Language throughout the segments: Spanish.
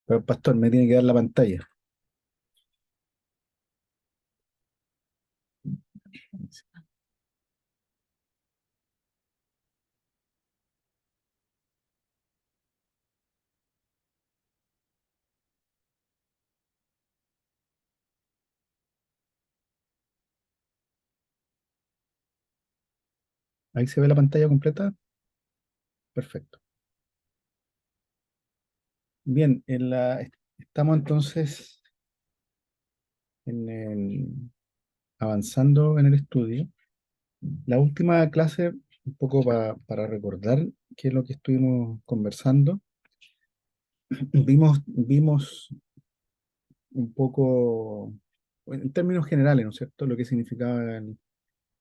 Pero, pastor, me tiene que dar la pantalla. Ahí se ve la pantalla completa. Perfecto. Bien, estamos entonces avanzando en el estudio. La última clase, un poco para recordar qué es lo que estuvimos conversando, vimos un poco, en términos generales, ¿no es cierto?, lo que significaba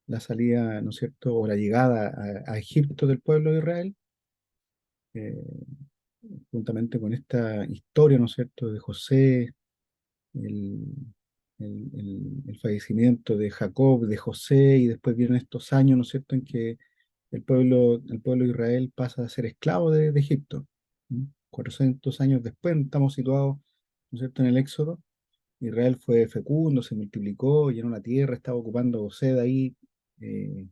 la salida, ¿no es cierto?, o la llegada a Egipto del pueblo de Israel. eh, Juntamente con esta historia, ¿no es cierto?, de José, el, el fallecimiento de Jacob, de José, y después vienen estos años, ¿no es cierto?, en que el pueblo de Israel pasa a ser esclavo de Egipto. ¿Mm? 400 años después estamos situados, ¿no es cierto?, en el Éxodo. Israel fue fecundo, se multiplicó, llenó la tierra, estaba ocupando José de ahí, eh,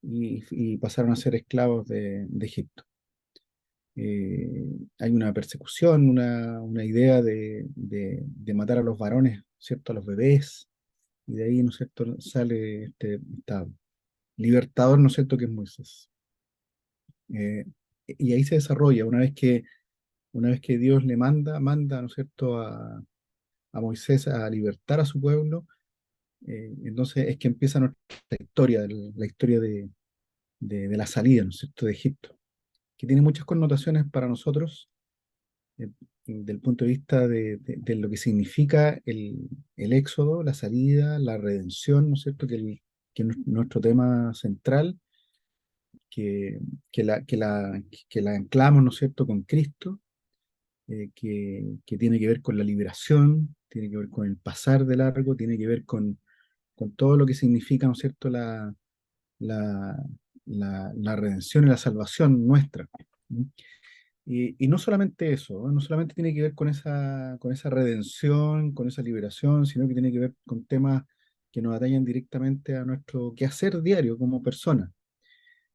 y pasaron a ser esclavos de Egipto. Hay una persecución, una idea de matar a los varones, ¿cierto? A los bebés, y de ahí, ¿no es cierto?, sale esta libertador, ¿no es cierto?, que es Moisés. Eh, y ahí se desarrolla, una vez que Dios le manda, ¿no es cierto?, a Moisés a libertar a su pueblo. Entonces es que empieza nuestra historia, la historia de la salida, ¿no es cierto?, de Egipto, que tiene muchas connotaciones para nosotros, eh, del punto de vista de lo que significa el éxodo, la salida, la redención, ¿no es cierto?, que es nuestro tema central, que, que la anclamos, ¿no es cierto?, con Cristo, que tiene que ver con la liberación, tiene que ver con el pasar de largo, tiene que ver con todo lo que significa, ¿no es cierto?, la, la redención y la salvación nuestra. ¿Mm? Y no solamente eso, ¿no? No solamente tiene que ver con esa redención, con esa liberación, sino que tiene que ver con temas que nos atañen directamente a nuestro quehacer diario como personas.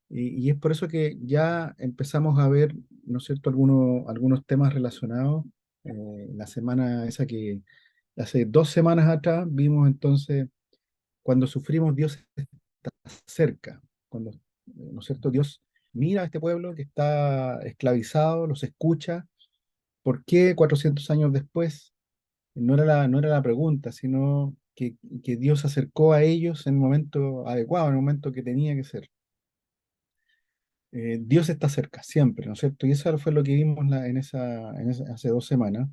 Y es por eso que ya empezamos a ver, ¿no es cierto?, algunos temas relacionados. La semana esa que hace 2 semanas atrás vimos entonces cuando sufrimos, Dios está cerca. Cuando, ¿no es cierto?, Dios mira a este pueblo que está esclavizado, los escucha. ¿Por qué 400 años después? No era la pregunta, sino que Dios se acercó a ellos en el momento adecuado, en el momento que tenía que ser. Dios está cerca, siempre, ¿no es cierto? Y eso fue lo que vimos hace 2 semanas.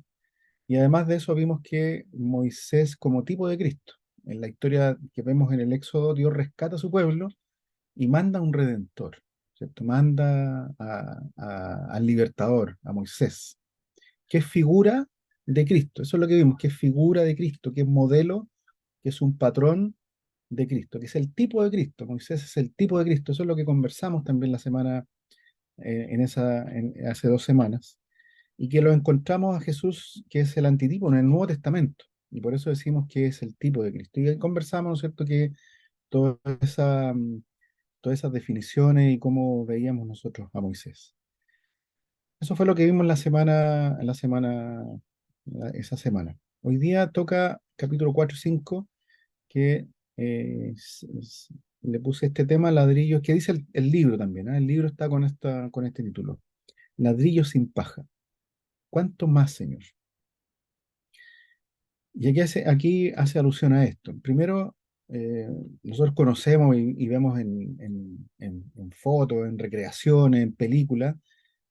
Y además de eso vimos que Moisés, como tipo de Cristo, en la historia que vemos en el Éxodo, Dios rescata a su pueblo y manda un redentor, ¿cierto? Manda al libertador, a Moisés, que es figura de Cristo. Eso es lo que vimos, que es figura de Cristo, que es modelo, que es un patrón de Cristo, que es el tipo de Cristo. Moisés es el tipo de Cristo. Eso es lo que conversamos también la semana, hace 2 semanas, y que lo encontramos a Jesús, que es el antitipo en el Nuevo Testamento. Y por eso decimos que es el tipo de Cristo. Y ahí conversamos, ¿no es cierto?, que toda esa, mm, todas esas definiciones y cómo veíamos nosotros a Moisés. Eso fue lo que vimos esa semana. Hoy día toca capítulo 4 y 5, que le puse este tema, ladrillos, que dice el libro también, ¿ah? El libro está con este título, Ladrillos sin paja. ¿Cuánto más, Señor? Y aquí hace alusión a esto. Primero, eh, nosotros conocemos y vemos en fotos, en recreaciones, en películas.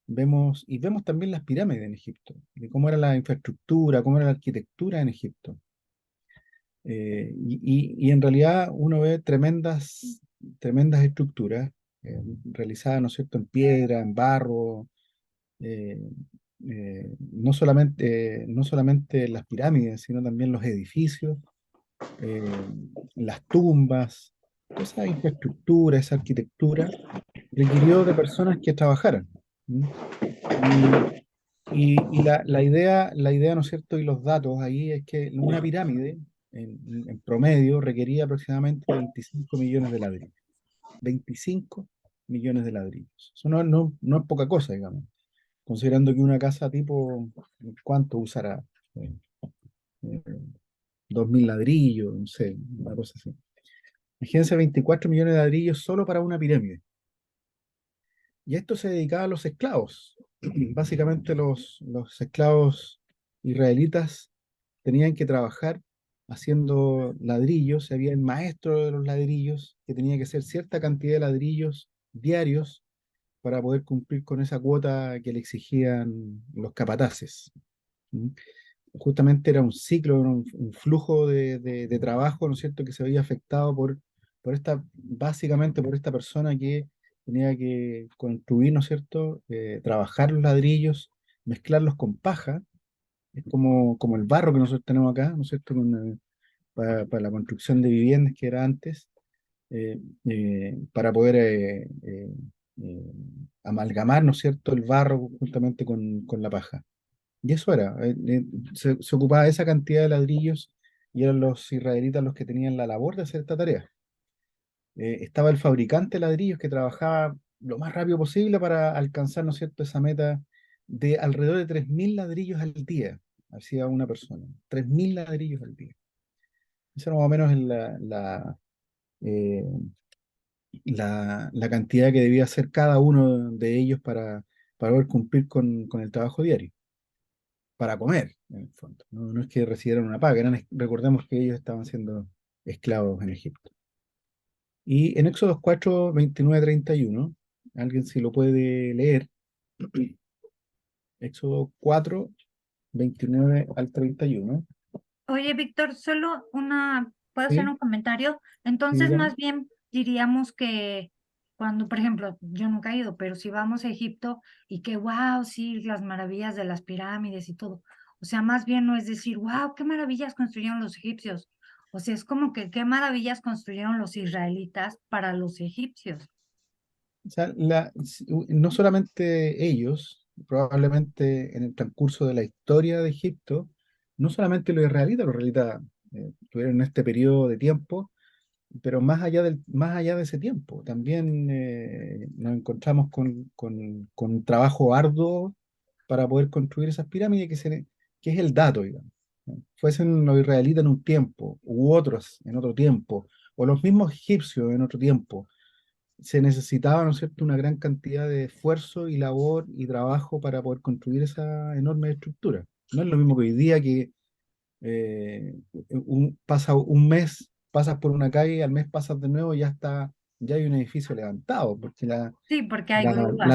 Vemos también las pirámides en Egipto, de cómo era la infraestructura, cómo era la arquitectura en Egipto. Y en realidad uno ve tremendas, tremendas estructuras, realizadas, ¿no es cierto?, en piedra, en barro. eh, no solamente las pirámides, sino también los edificios, eh, las tumbas. Toda esa infraestructura, esa arquitectura requirió de personas que trabajaran. ¿Mm? Y la idea, ¿no es cierto? Y los datos ahí es que una pirámide, en promedio, requería aproximadamente 25 millones de ladrillos. 25 millones de ladrillos. Eso no es poca cosa, digamos. Considerando que una casa tipo, ¿cuánto usará? Eh, eh, 2000 ladrillos, no sé, una cosa así. Imagínense 24 millones de ladrillos solo para una pirámide. Y a esto se dedicaba a los esclavos. Básicamente los esclavos israelitas tenían que trabajar haciendo ladrillos. Había el maestro de los ladrillos que tenía que hacer cierta cantidad de ladrillos diarios para poder cumplir con esa cuota que le exigían los capataces. ¿Mm? Justamente era un ciclo, era un flujo de trabajo, ¿no es cierto?, que se veía afectado básicamente por esta persona que tenía que construir, ¿no es cierto?, trabajar los ladrillos, mezclarlos con paja, es como el barro que nosotros tenemos acá, ¿no es cierto?, para la construcción de viviendas que era antes, para poder eh, amalgamar, ¿no es cierto?, el barro juntamente con la paja. Y eso era, se ocupaba esa cantidad de ladrillos y eran los israelitas los que tenían la labor de hacer esta tarea. Estaba el fabricante de ladrillos que trabajaba lo más rápido posible para alcanzar, ¿no es cierto?, esa meta de alrededor de 3000 ladrillos al día, hacía una persona, 3000 ladrillos al día. Esa era más o menos eh, la cantidad que debía hacer cada uno de ellos para poder cumplir con el trabajo diario, para comer, en el fondo. No es que recibieran una paga, recordemos que ellos estaban siendo esclavos en Egipto. Y en Éxodo 4, 29, 31, alguien si lo puede leer, Éxodo 4, 29 al 31. Oye, Víctor, ¿puedo hacer Sí, un comentario? sí, Entonces, dígame. más bien diríamos que cuando, por ejemplo, yo nunca he ido, pero si vamos a Egipto y que, wow, sí, las maravillas de las pirámides y todo. O sea, más bien no es decir, wow, qué maravillas construyeron los egipcios. O sea, es como que qué maravillas construyeron los israelitas para los egipcios. O sea, no solamente ellos, probablemente en el transcurso de la historia de Egipto, no solamente los israelitas tuvieron este periodo de tiempo, pero más allá de ese tiempo, también nos encontramos con un trabajo arduo para poder construir esas pirámides, que es el dato, digamos. ¿No? Fuesen los israelitas en un tiempo, u otros en otro tiempo, o los mismos egipcios en otro tiempo, se necesitaba, ¿no es cierto?, una gran cantidad de esfuerzo y labor y trabajo para poder construir esa enorme estructura. No es lo mismo que hoy día que pasa un mes, pasas por una calle, al mes pasas de nuevo y ya hay un edificio levantado, porque Sí, porque hay la, grúas y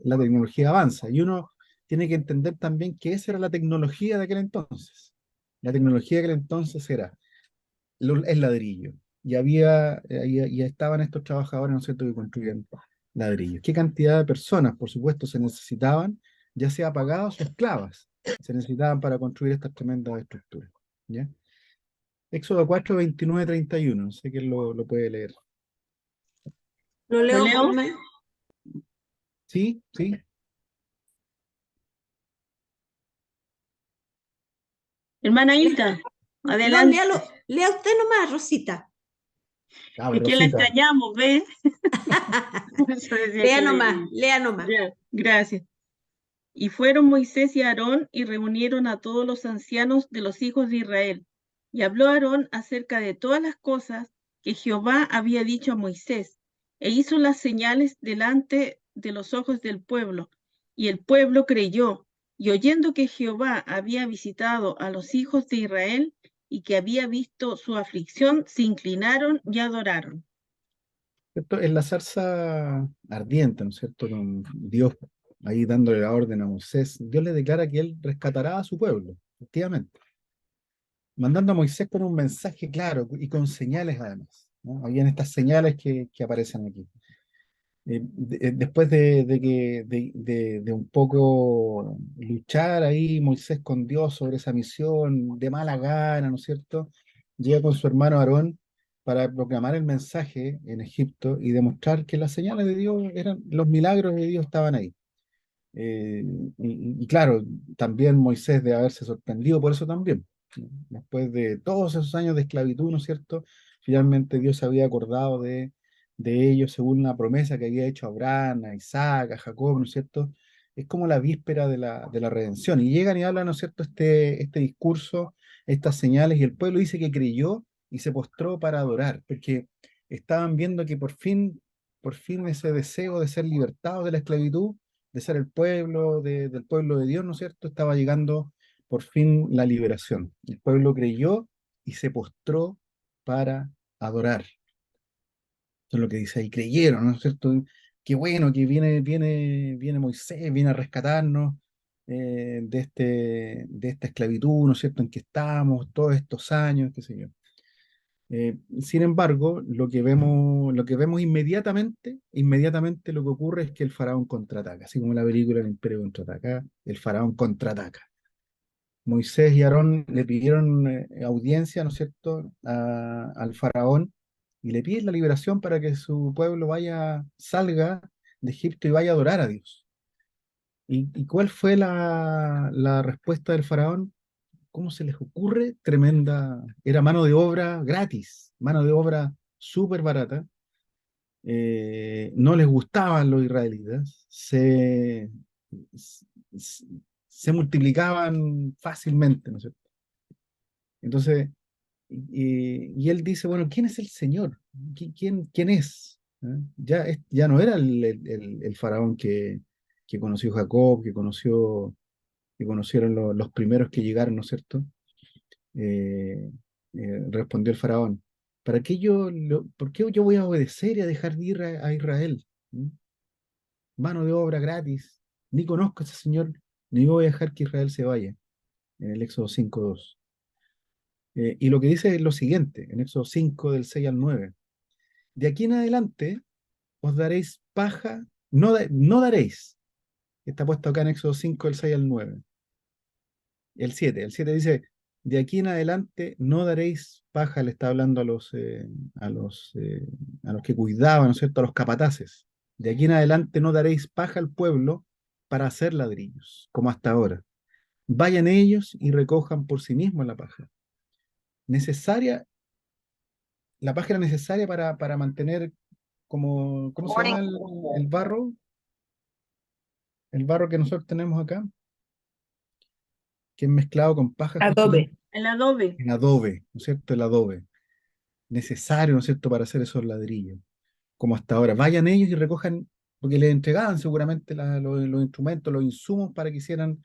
la tecnología avanza. Y uno tiene que entender también que esa era la tecnología de aquel entonces. La tecnología de aquel entonces era el ladrillo. Y estaban estos trabajadores, ¿no es cierto?, que construían ladrillos. ¿Qué cantidad de personas, por supuesto, se necesitaban, ya sea pagadas o esclavas, se necesitaban para construir estas tremendas estructuras? ¿Ya? Éxodo 4, 29, 31. Sé que él lo puede leer. ¿Lo ¿Lo leo, leo? Carmen? Sí, sí. Hermana Hilda, No, adelante. lea usted nomás, Rosita. A ver, Es que la Rosita. extrañamos, ¿ves? Por eso decía Lea que nomás, leí. lea nomás. Ya, gracias. Y fueron Moisés y Aarón y reunieron a todos los ancianos de los hijos de Israel. Y habló Aarón acerca de todas las cosas que Jehová había dicho a Moisés, e hizo las señales delante de los ojos del pueblo. Y el pueblo creyó, y oyendo que Jehová había visitado a los hijos de Israel y que había visto su aflicción, se inclinaron y adoraron. Esto es la zarza ardiente, ¿no es cierto? Con Dios ahí dándole la orden a Moisés. Dios le declara que él rescatará a su pueblo, efectivamente. Mandando a Moisés con un mensaje claro y con señales además, ¿no? Habían estas señales que aparecen aquí. Después de un poco luchar ahí Moisés con Dios sobre esa misión de mala gana, ¿no es cierto? Llega con su hermano Aarón para proclamar el mensaje en Egipto y demostrar que las señales de Dios eran, los milagros de Dios estaban ahí. Eh, y claro, también Moisés de haberse sorprendido por eso también. Después de todos esos años de esclavitud, ¿no es cierto? Finalmente Dios se había acordado de ellos según una promesa que había hecho a Abraham, a Isaac, a Jacob, ¿no es cierto? Es como la víspera de la redención. Y llegan y hablan, ¿no es cierto?, este discurso, estas señales, y el pueblo dice que creyó y se postró para adorar, porque estaban viendo que por fin ese deseo de ser libertados de la esclavitud, de ser el pueblo, del pueblo de Dios, ¿no es cierto? Estaba llegando por fin la liberación. El pueblo creyó y se postró para adorar. Eso es lo que dice ahí, creyeron, ¿no es cierto? Qué bueno que viene Moisés, viene a rescatarnos de esta esclavitud, ¿no es cierto?, en que estamos todos estos años, qué sé yo. Sin embargo, lo que vemos inmediatamente lo que ocurre es que el faraón contraataca, así como la película El Imperio contraataca, el faraón contraataca. Moisés y Aarón le pidieron audiencia, ¿no es cierto?, al faraón, y le piden la liberación para que su pueblo salga de Egipto y vaya a adorar a Dios. ¿Y cuál fue la respuesta del faraón? ¿Cómo se les ocurre? Tremenda, era mano de obra gratis, mano de obra súper barata. No les gustaban los israelitas, se, se multiplicaban fácilmente, ¿no es cierto? Entonces, y él dice, bueno, ¿quién es el Señor? ¿Quién es? ¿Eh? Ya no era el faraón que conoció Jacob, que conocieron los primeros que llegaron, ¿no es cierto? Eh, Respondió el faraón, ¿por qué yo voy a obedecer y a dejar de ir a Israel? ¿Mm? Mano de obra gratis, ni conozco a ese señor, ni voy a dejar que Israel se vaya, en el Éxodo 5:2. Y lo que dice es lo siguiente, en Éxodo 5, del 6 al 9. De aquí en adelante os daréis paja, no daréis, está puesto acá en Éxodo 5, del 6 al 9. El siete dice, de aquí en adelante no daréis paja, le está hablando a los, eh, a los que cuidaban, ¿no es cierto?, a los capataces. De aquí en adelante no daréis paja al pueblo para hacer ladrillos, como hasta ahora. Vayan ellos y recojan por sí mismos la paja. Necesaria, la paja era necesaria para mantener como, ¿cómo se llama el barro? El barro que nosotros tenemos acá, que es mezclado con paja justamente, Adobe. El adobe. en adobe, ¿no es cierto? El adobe. Necesario, ¿no es cierto?, para hacer esos ladrillos, como hasta ahora. Vayan ellos y recojan, porque les entregaban seguramente los instrumentos, los insumos para que hicieran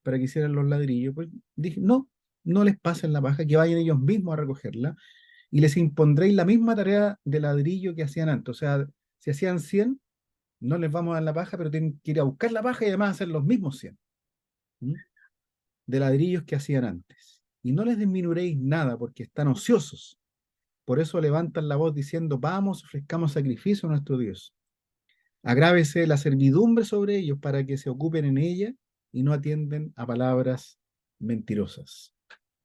los ladrillos. Pues dije, no, no les pasen la paja, que vayan ellos mismos a recogerla, y les impondréis la misma tarea de ladrillo que hacían antes. O sea, si hacían 100, no les vamos a dar la paja, pero tienen que ir a buscar la paja y además hacer los mismos 100, ¿m? De ladrillos que hacían antes. Y no les disminuiréis nada porque están ociosos. Por eso levantan la voz diciendo, vamos, ofrezcamos sacrificio a nuestro Dios. Agrávese la servidumbre sobre ellos para que se ocupen en ella y no atienden a palabras mentirosas.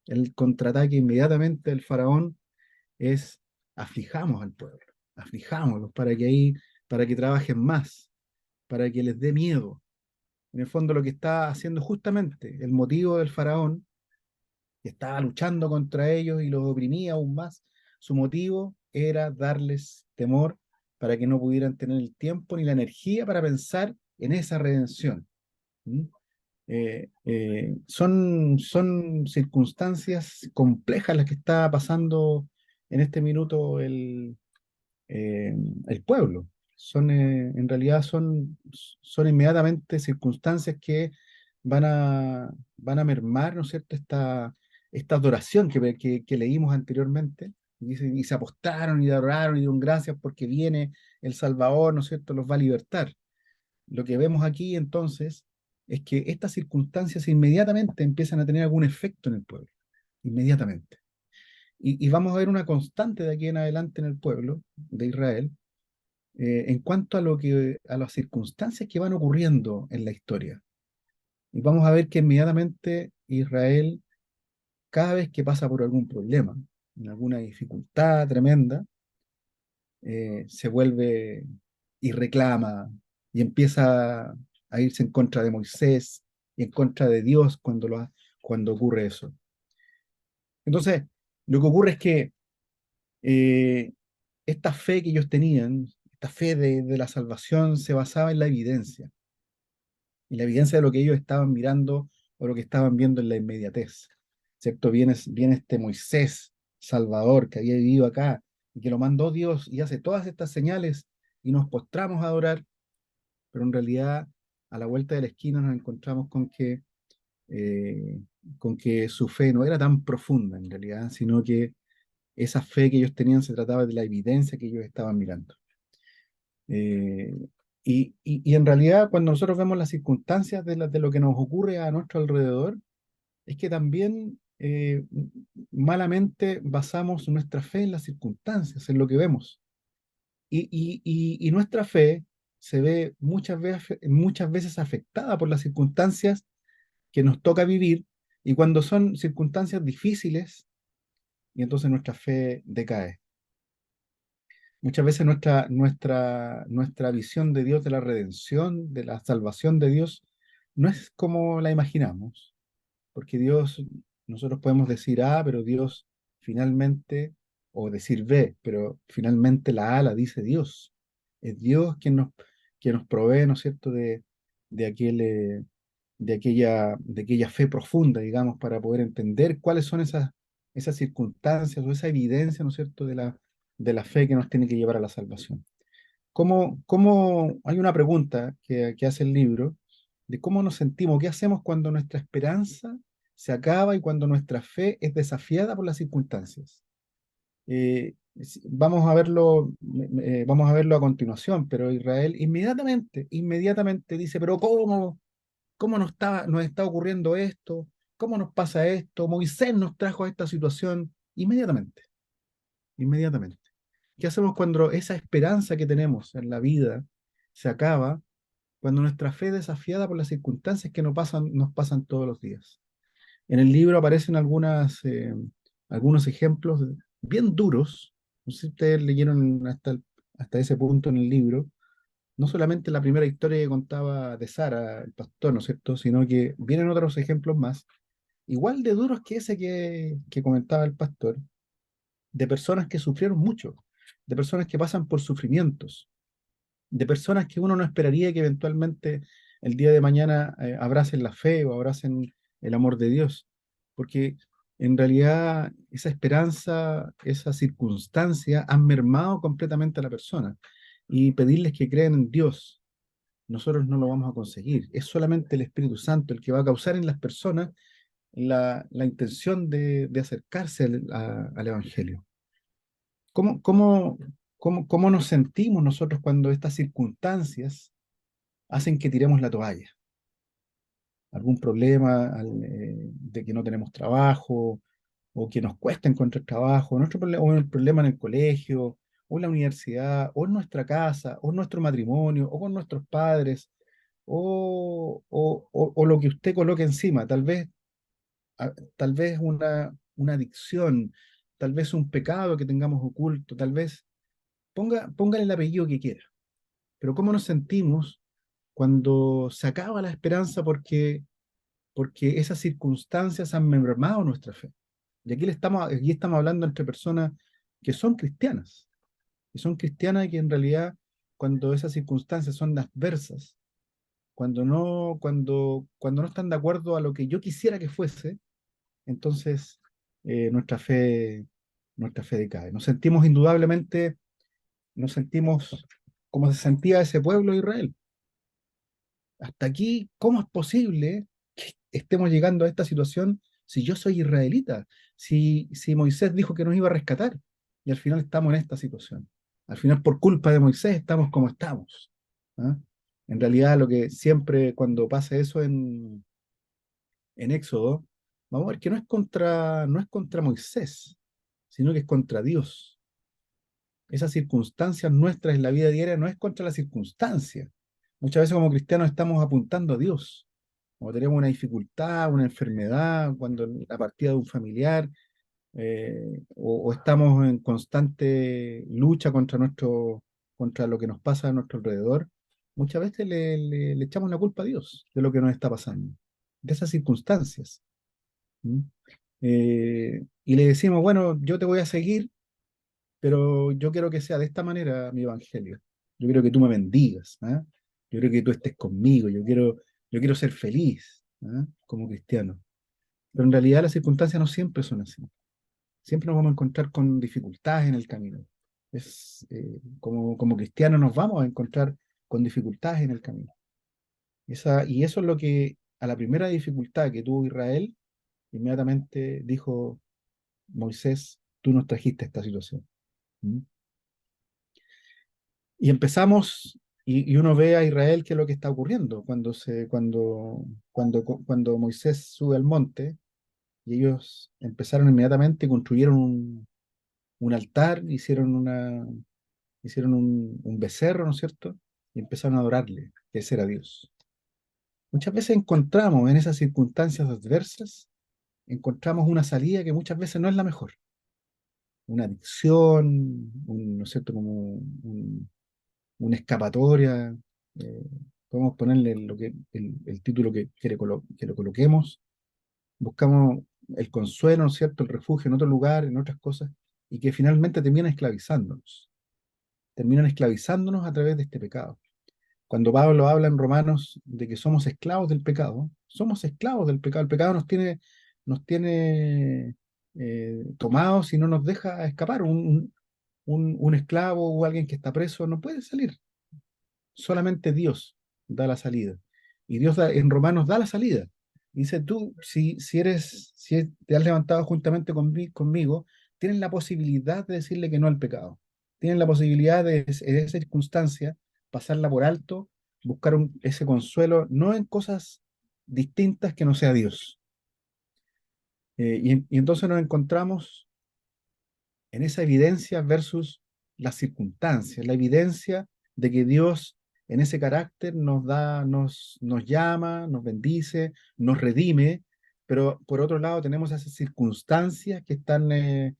El contraataque inmediatamente del faraón es aflijamos al pueblo, aflijámoslos para que trabajen más, para que les dé miedo. En el fondo lo que está haciendo justamente el motivo del faraón, que estaba luchando contra ellos y los oprimía aún más, su motivo era darles temor para que no pudieran tener el tiempo ni la energía para pensar en esa redención. ¿Mm? Son circunstancias complejas las que está pasando en este minuto el pueblo. En realidad son inmediatamente circunstancias que van a mermar, ¿no es cierto?, esta adoración que leímos anteriormente. Y se apostaron y adoraron y dieron gracias porque viene el Salvador, ¿no es cierto?, los va a libertar. Lo que vemos aquí entonces es que estas circunstancias inmediatamente empiezan a tener algún efecto en el pueblo, inmediatamente. Y vamos a ver una constante de aquí en adelante en el pueblo de Israel, en cuanto a las circunstancias que van ocurriendo en la historia. Y vamos a ver que inmediatamente Israel, cada vez que pasa por algún problema, en alguna dificultad tremenda, se vuelve y reclama y empieza a irse en contra de Moisés y en contra de Dios cuando ocurre eso. Entonces, lo que ocurre es que eh, esta fe que ellos tenían, esta fe de la salvación, se basaba en la evidencia, y la evidencia de lo que ellos estaban mirando o lo que estaban viendo en la inmediatez. ¿Cierto? Viene este Moisés Salvador que había vivido acá y que lo mandó Dios y hace todas estas señales y nos postramos a adorar, pero en realidad a la vuelta de la esquina nos encontramos eh, con que su fe no era tan profunda en realidad, sino que esa fe que ellos tenían se trataba de la evidencia que ellos estaban mirando. Eh, y en realidad, cuando nosotros vemos las circunstancias de lo que nos ocurre a nuestro alrededor, es que también malamente basamos nuestra fe en las circunstancias, en lo que vemos. Y nuestra fe se ve muchas veces afectada por las circunstancias que nos toca vivir, y cuando son circunstancias difíciles, y entonces nuestra fe decae. Muchas veces nuestra visión de Dios, de la redención, de la salvación de Dios, no es como la imaginamos, porque Dios, nosotros podemos decir A, pero Dios finalmente, o decir B, pero finalmente la A la dice Dios. Es Dios quien nos provee, ¿no es cierto?, de aquel, de aquella fe profunda, digamos, para poder entender cuáles son esas circunstancias o esa evidencia, ¿no es cierto?, de la fe que nos tiene que llevar a la salvación. Hay una pregunta que hace el libro de cómo nos sentimos, qué hacemos cuando nuestra esperanza se acaba y cuando nuestra fe es desafiada por las circunstancias? Vamos a verlo a continuación, pero Israel inmediatamente dice, pero ¿cómo nos está ocurriendo esto? ¿Cómo nos pasa esto? Moisés nos trajo a esta situación inmediatamente. ¿Qué hacemos cuando esa esperanza que tenemos en la vida se acaba, cuando nuestra fe es desafiada por las circunstancias que nos pasan todos los días? En el libro aparecen algunos ejemplos bien duros. No sé si ustedes leyeron hasta ese punto en el libro. No solamente la primera historia que contaba de Sara, el pastor, ¿no es cierto?, sino que vienen otros ejemplos más, igual de duros que ese que comentaba el pastor, de personas que sufrieron mucho, de personas que pasan por sufrimientos, de personas que uno no esperaría que eventualmente el día de mañana abracen la fe o abracen el amor de Dios, porque en realidad esa esperanza, esa circunstancia han mermado completamente a la persona, y pedirles que crean en Dios, nosotros no lo vamos a conseguir. Es solamente el Espíritu Santo el que va a causar en las personas la intención de acercarse al Evangelio. ¿Cómo nos sentimos nosotros cuando estas circunstancias hacen que tiremos la toalla? ¿Algún problema de que no tenemos trabajo, o que nos cuesta encontrar trabajo, o el problema en el colegio, o en la universidad, o en nuestra casa, o en nuestro matrimonio, o con nuestros padres, o lo que usted coloque encima? Tal vez una adicción, tal vez un pecado que tengamos oculto, tal vez póngale el apellido que quiera. Pero ¿cómo nos sentimos cuando se acaba la esperanza porque esas circunstancias han mermado nuestra fe? Y aquí estamos hablando entre personas que son cristianas, y que en realidad, cuando esas circunstancias son adversas, cuando no están de acuerdo a lo que yo quisiera que fuese, entonces nuestra fe decae. Nos sentimos como se sentía ese pueblo de Israel. Hasta aquí, ¿cómo es posible que estemos llegando a esta situación si yo soy israelita? Si Moisés dijo que nos iba a rescatar, y al final estamos en esta situación. Al final, por culpa de Moisés, estamos como estamos. ¿Ah? En realidad, lo que siempre cuando pasa eso en Éxodo, vamos a ver que no es contra Moisés, sino que es contra Dios. Esas circunstancias nuestras en la vida diaria no es contra la circunstancia. Muchas veces como cristianos estamos apuntando a Dios. Cuando tenemos una dificultad, una enfermedad, cuando la partida de un familiar, o estamos en constante lucha contra lo que nos pasa a nuestro alrededor, muchas veces le echamos la culpa a Dios de lo que nos está pasando, de esas circunstancias. ¿Mm? Y le decimos, bueno, yo te voy a seguir, pero yo quiero que sea de esta manera mi evangelio. Yo quiero que tú me bendigas, ¿ah? Yo quiero que tú estés conmigo, yo quiero ser feliz, ¿ah? Como cristiano. Pero en realidad las circunstancias no siempre son así. Siempre nos vamos a encontrar con dificultades en el camino. Como cristianos nos vamos a encontrar con dificultades en el camino. Y eso es lo que a la primera dificultad que tuvo Israel, inmediatamente dijo Moisés, tú nos trajiste esta situación. ¿Mm? Y empezamos, y uno ve a Israel qué es lo que está ocurriendo cuando Moisés sube al monte, y ellos empezaron inmediatamente, construyeron un altar, hicieron un becerro, ¿no es cierto? Y empezaron a adorarle, que ese era Dios. Muchas veces encontramos en esas circunstancias adversas, encontramos una salida que muchas veces no es la mejor. Una adicción, ¿no es cierto? Como una escapatoria. eh, Podemos ponerle el título que lo coloquemos. Buscamos el consuelo, ¿no es cierto? El refugio en otro lugar, en otras cosas, y que finalmente terminan esclavizándonos a través de este pecado. Cuando Pablo habla en Romanos de que somos esclavos del pecado, somos esclavos del pecado. El pecado nos tiene tomados y no nos deja escapar. Un esclavo o alguien que está preso no puede salir. Solamente Dios da la salida. Y Dios en Romanos da la salida. Dice, tú, si te has levantado juntamente conmigo, tienes la posibilidad de decirle que no al pecado. Tienes la posibilidad en esa circunstancia, pasarla por alto, buscar ese consuelo, no en cosas distintas que no sea Dios. Y entonces nos encontramos en esa evidencia versus las circunstancias, la evidencia de que Dios en ese carácter nos llama, nos bendice, nos redime, pero por otro lado tenemos esas circunstancias que están a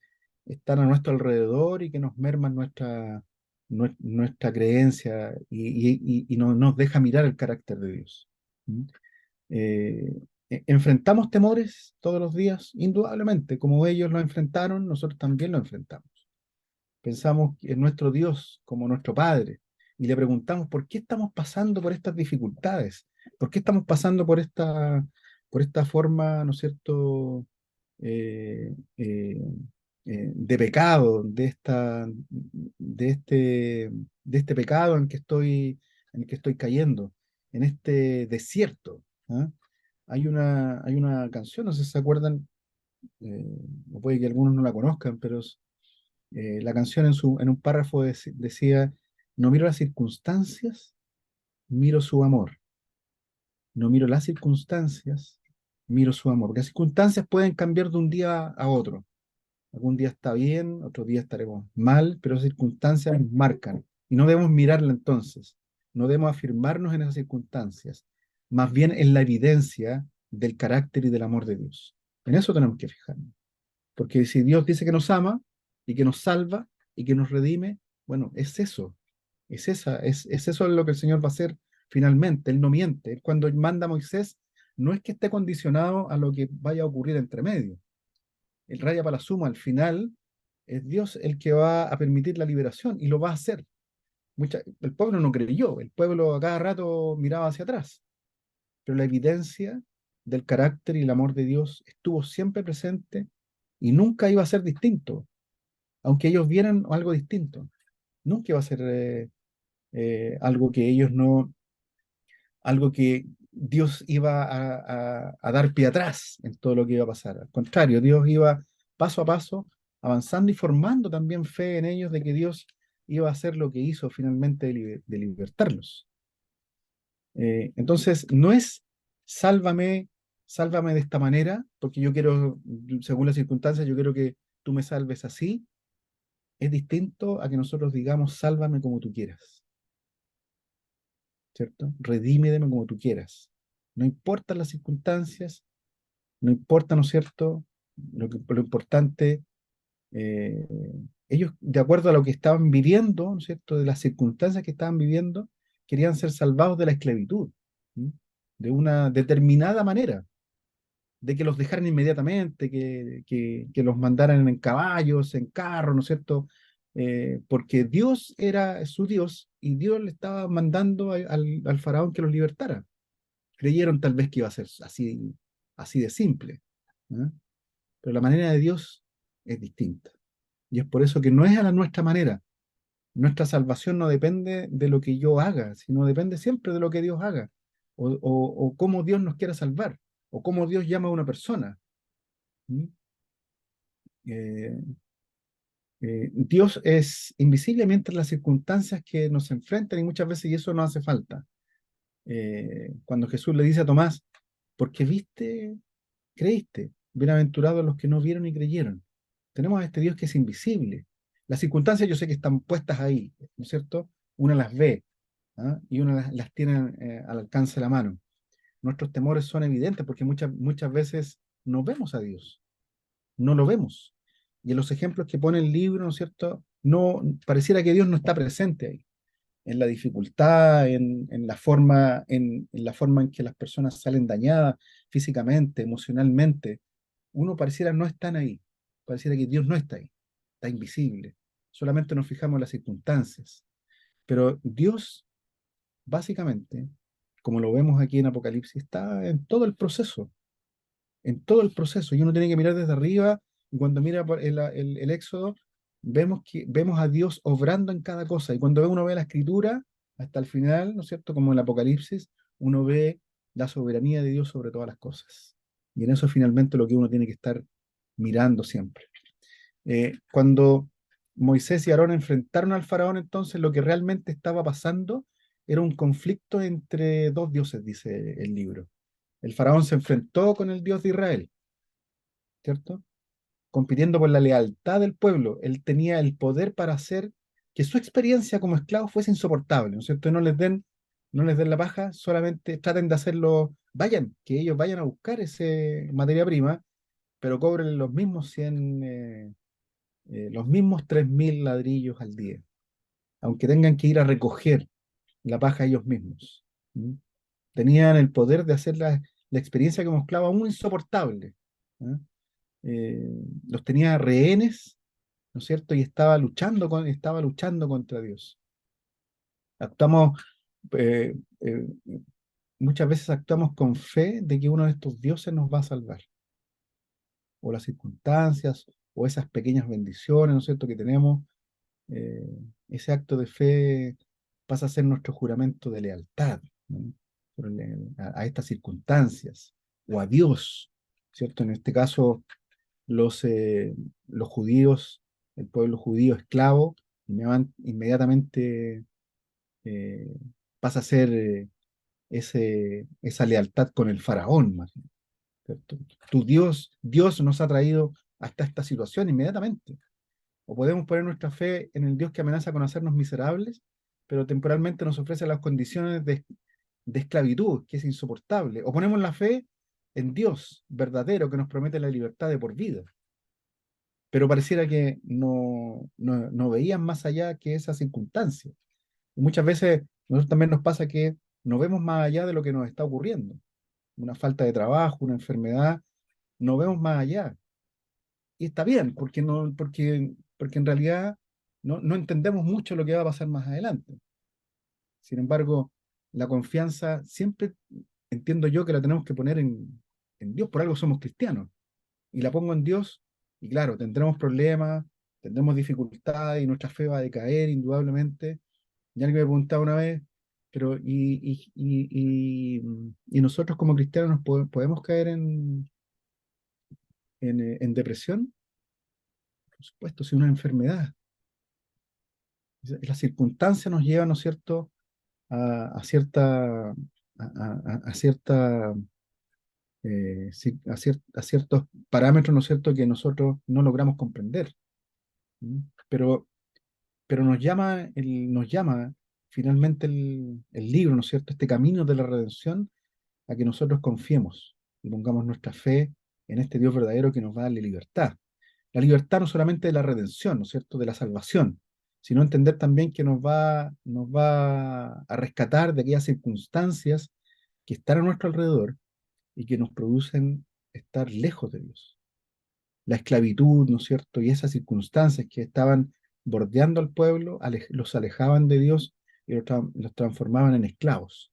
nuestro alrededor y que nos merman nuestra creencia y no nos deja mirar el carácter de Dios. ¿Mm? Eh, ¿Enfrentamos temores todos los días? Indudablemente, como ellos lo enfrentaron, nosotros también lo enfrentamos. Pensamos en nuestro Dios como nuestro Padre y le preguntamos por qué estamos pasando por estas dificultades, por qué estamos pasando por esta forma, ¿no es cierto?, eh, eh, de pecado, de este pecado en que estoy cayendo, en este desierto. ¿Ah? Hay una canción, no sé si se acuerdan, o puede que algunos no la conozcan, pero la canción en un párrafo decía, no miro las circunstancias, miro su amor. No miro las circunstancias, miro su amor. Porque las circunstancias pueden cambiar de un día a otro. Algún día está bien, otro día estaremos mal, pero las circunstancias nos marcan. Y no debemos mirarla entonces. No debemos afirmarnos en esas circunstancias. Más bien en la evidencia del carácter y del amor de Dios. En eso tenemos que fijarnos. Porque si Dios dice que nos ama y que nos salva y que nos redime, bueno, es eso. Es eso lo que el Señor va a hacer finalmente. Él no miente. Él cuando manda a Moisés, no es que esté condicionado a lo que vaya a ocurrir entre medio. El raya para la suma, al final, es Dios el que va a permitir la liberación y lo va a hacer. El pueblo no creyó, el pueblo a cada rato miraba hacia atrás, pero la evidencia del carácter y el amor de Dios estuvo siempre presente y nunca iba a ser distinto, aunque ellos vieran algo distinto. Nunca iba a ser algo que ellos no, algo que Dios iba a dar pie atrás en todo lo que iba a pasar. Al contrario, Dios iba paso a paso avanzando y formando también fe en ellos de que Dios iba a hacer lo que hizo finalmente de libertarlos. Entonces, no es sálvame, sálvame de esta manera, porque yo quiero, según las circunstancias, yo quiero que tú me salves así. Es distinto a que nosotros digamos, sálvame como tú quieras, ¿cierto? Redímeme como tú quieras. No importan las circunstancias, no importa, ¿no es cierto? Lo importante, ellos, de acuerdo a lo que estaban viviendo, ¿no es cierto? De las circunstancias que estaban viviendo, querían ser salvados de la esclavitud, ¿m? De una determinada manera, de que los dejaran inmediatamente, que los mandaran en caballos, en carros, ¿no es cierto? Porque Dios era su Dios y Dios le estaba mandando al faraón que los libertara. Creyeron tal vez que iba a ser así de simple, ¿eh? Pero la manera de Dios es distinta. Y es por eso que no es a la nuestra manera. Nuestra salvación no depende de lo que yo haga, sino depende siempre de lo que Dios haga, o cómo Dios nos quiera salvar, o cómo Dios llama a una persona. ¿Mm? Eh, Dios es invisible mientras las circunstancias que nos enfrentan y muchas veces y eso no hace falta. Cuando Jesús le dice a Tomás, porque viste, creíste, bienaventurados los que no vieron y creyeron. Tenemos a este Dios que es invisible. Las circunstancias yo sé que están puestas ahí, ¿no es cierto? Una las ve, ¿ah? Y una las tiene al alcance de la mano. Nuestros temores son evidentes porque muchas veces no vemos a Dios, no lo vemos. Y en los ejemplos que pone el libro, ¿no es cierto? No, pareciera que Dios no está presente ahí, en la dificultad, en la forma en que las personas salen dañadas físicamente, emocionalmente. Uno pareciera no estar ahí, pareciera que Dios no está ahí, está invisible. Solamente nos fijamos en las circunstancias. Pero Dios, básicamente, como lo vemos aquí en Apocalipsis, está en todo el proceso, y uno tiene que mirar desde arriba, y cuando mira por el Éxodo, vemos a Dios obrando en cada cosa, y cuando uno ve la Escritura, hasta el final, ¿no es cierto? Como el Apocalipsis, uno ve la soberanía de Dios sobre todas las cosas. Y en eso finalmente lo que uno tiene que estar mirando siempre. Cuando Moisés y Aarón enfrentaron al faraón, entonces lo que realmente estaba pasando era un conflicto entre dos dioses, dice el libro. El faraón se enfrentó con el Dios de Israel, ¿cierto? Compitiendo por la lealtad del pueblo. Él tenía el poder para hacer que su experiencia como esclavo fuese insoportable, ¿no es cierto? No les den la paja, solamente traten de hacerlo, que ellos vayan a buscar ese materia prima, pero cobren los mismos los mismos 3.000 ladrillos al día, aunque tengan que ir a recoger la paja ellos mismos. ¿Mm? Tenían el poder de hacer la experiencia como esclavo aún insoportable. ¿Ah? Los tenía rehenes, ¿no es cierto? Y estaba luchando contra Dios. Actuamos, eh, eh, muchas veces actuamos con fe de que uno de estos dioses nos va a salvar, o las circunstancias, o esas pequeñas bendiciones, ¿no es cierto?, que tenemos. eh, Ese acto de fe pasa a ser nuestro juramento de lealtad, ¿no? A estas circunstancias, o a Dios, ¿cierto? En este caso, los, eh, los judíos, el pueblo judío esclavo, inmediatamente eh, pasa a ser esa lealtad con el faraón, más bien, ¿cierto? Dios nos ha traído hasta esta situación inmediatamente. O podemos poner nuestra fe en el Dios que amenaza con hacernos miserables, pero temporalmente nos ofrece las condiciones de esclavitud, que es insoportable. O ponemos la fe en Dios verdadero que nos promete la libertad de por vida. Pero pareciera que no veían más allá que esa circunstancia. Y muchas veces nosotros también nos pasa que no vemos más allá de lo que nos está ocurriendo. Una falta de trabajo, una enfermedad, no vemos más allá. Y está bien, porque en realidad no entendemos mucho lo que va a pasar más adelante. Sin embargo, la confianza siempre entiendo yo que la tenemos que poner en Dios, por algo somos cristianos. Y la pongo en Dios, y claro, tendremos problemas, tendremos dificultades, y nuestra fe va a decaer indudablemente. Ya alguien me preguntaba una vez, pero y nosotros como cristianos podemos caer en depresión, por supuesto, si una enfermedad. Las circunstancias nos llevan, ¿no es cierto?, a cierta, a ciertos parámetros, ¿no es cierto?, que nosotros no logramos comprender. ¿Mm? Pero nos llama finalmente el libro, ¿no es cierto?, este camino de la redención, a que nosotros confiemos y pongamos nuestra fe en este Dios verdadero que nos va a darle libertad. La libertad no solamente de la redención, ¿no es cierto?, de la salvación, sino entender también que nos va a rescatar de aquellas circunstancias que están a nuestro alrededor y que nos producen estar lejos de Dios. La esclavitud, ¿no es cierto? Y esas circunstancias que estaban bordeando al pueblo, los alejaban de Dios y los transformaban en esclavos.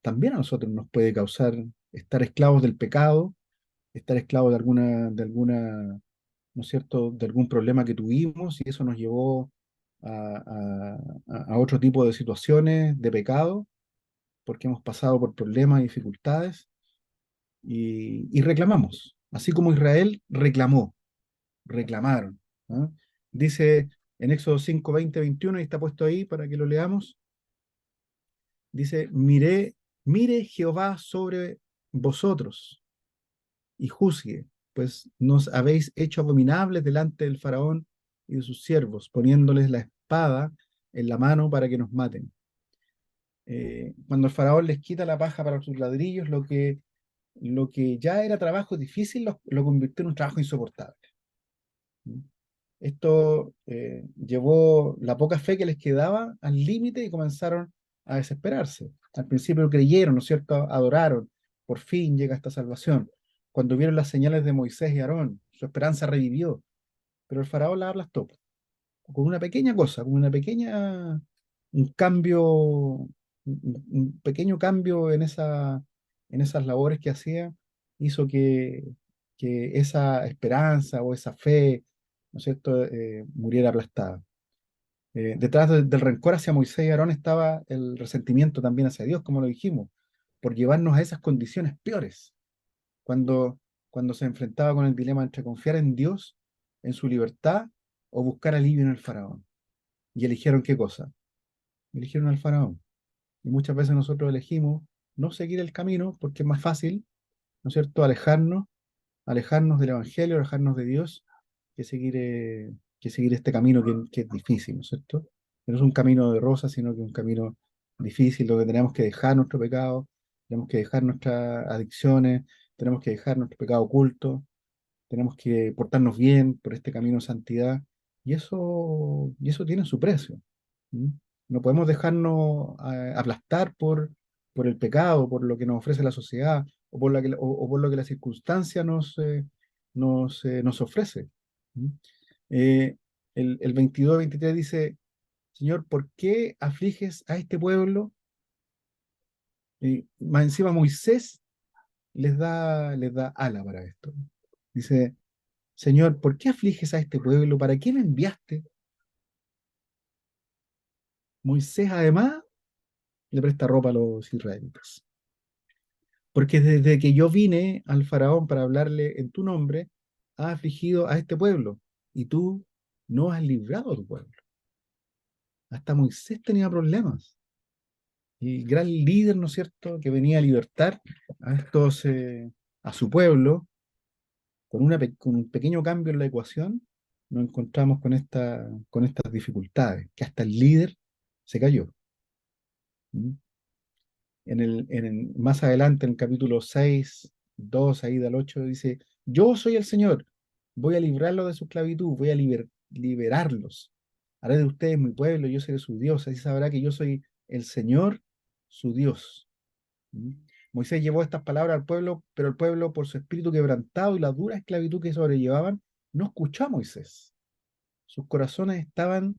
También a nosotros nos puede causar estar esclavos del pecado, estar esclavos ¿no es cierto?, de algún problema que tuvimos y eso nos llevó a otro tipo de situaciones de pecado, porque hemos pasado por problemas y dificultades y reclamamos, así como Israel reclamaron. ¿Ah? Dice en Éxodo 5, 20, 21, y está puesto ahí para que lo leamos, dice, mire Jehová sobre vosotros y juzgue, pues nos habéis hecho abominables delante del faraón y de sus siervos, poniéndoles la espada en la mano para que nos maten. Cuando el faraón les quita la paja para sus ladrillos, lo que ya era trabajo difícil lo convirtió en un trabajo insoportable. Esto llevó la poca fe que les quedaba al límite y comenzaron a desesperarse. Al principio creyeron, ¿no es cierto? Adoraron. Por fin llega esta salvación. Cuando vieron las señales de Moisés y Aarón, su esperanza revivió. Pero el faraón la aplastó con una pequeña cosa, con un cambio, un pequeño cambio en esas labores que hacía, hizo que esa esperanza o esa fe, ¿no es cierto?, muriera aplastada. Detrás del rencor hacia Moisés y Aarón estaba el resentimiento también hacia Dios, como lo dijimos, por llevarnos a esas condiciones peores, cuando, cuando se enfrentaba con el dilema entre confiar en Dios, en su libertad, o buscar alivio en el faraón. ¿Y eligieron qué cosa? Eligieron al faraón. Y muchas veces nosotros elegimos no seguir el camino porque es más fácil, ¿no es cierto?, alejarnos del Evangelio, alejarnos de Dios, que seguir este camino que es difícil, ¿no es cierto? Que no es un camino de rosas, sino que es un camino difícil donde tenemos que dejar nuestro pecado, tenemos que dejar nuestras adicciones, tenemos que dejar nuestro pecado oculto, tenemos que portarnos bien por este camino de santidad, y eso tiene su precio. ¿Mm? No podemos dejarnos aplastar por el pecado, por lo que nos ofrece la sociedad, o por lo que la circunstancia nos ofrece. ¿Mm? Eh, el 22-23 dice, Señor, ¿por qué afliges a este pueblo? Y más encima Moisés les da ala para esto. Dice, Señor, ¿por qué afliges a este pueblo? ¿Para qué me enviaste? Moisés además le presta ropa a los israelitas. Porque desde que yo vine al faraón para hablarle en tu nombre, ha afligido a este pueblo y tú no has librado a tu pueblo. Hasta Moisés tenía problemas. Y gran líder, ¿no es cierto?, que venía a libertar a su pueblo, con un pequeño cambio en la ecuación, nos encontramos con estas dificultades, que hasta el líder se cayó. ¿Mm? Más adelante, en el capítulo 6 2 ahí del 8 dice, yo soy el Señor, voy a librarlos de su esclavitud, voy a liberarlos. Haré de ustedes mi pueblo, yo seré su Dios, así sabrá que yo soy el Señor, su Dios. ¿Mm? Moisés llevó estas palabras al pueblo, pero el pueblo, por su espíritu quebrantado y la dura esclavitud que sobrellevaban, no escuchó a Moisés. Sus corazones estaban,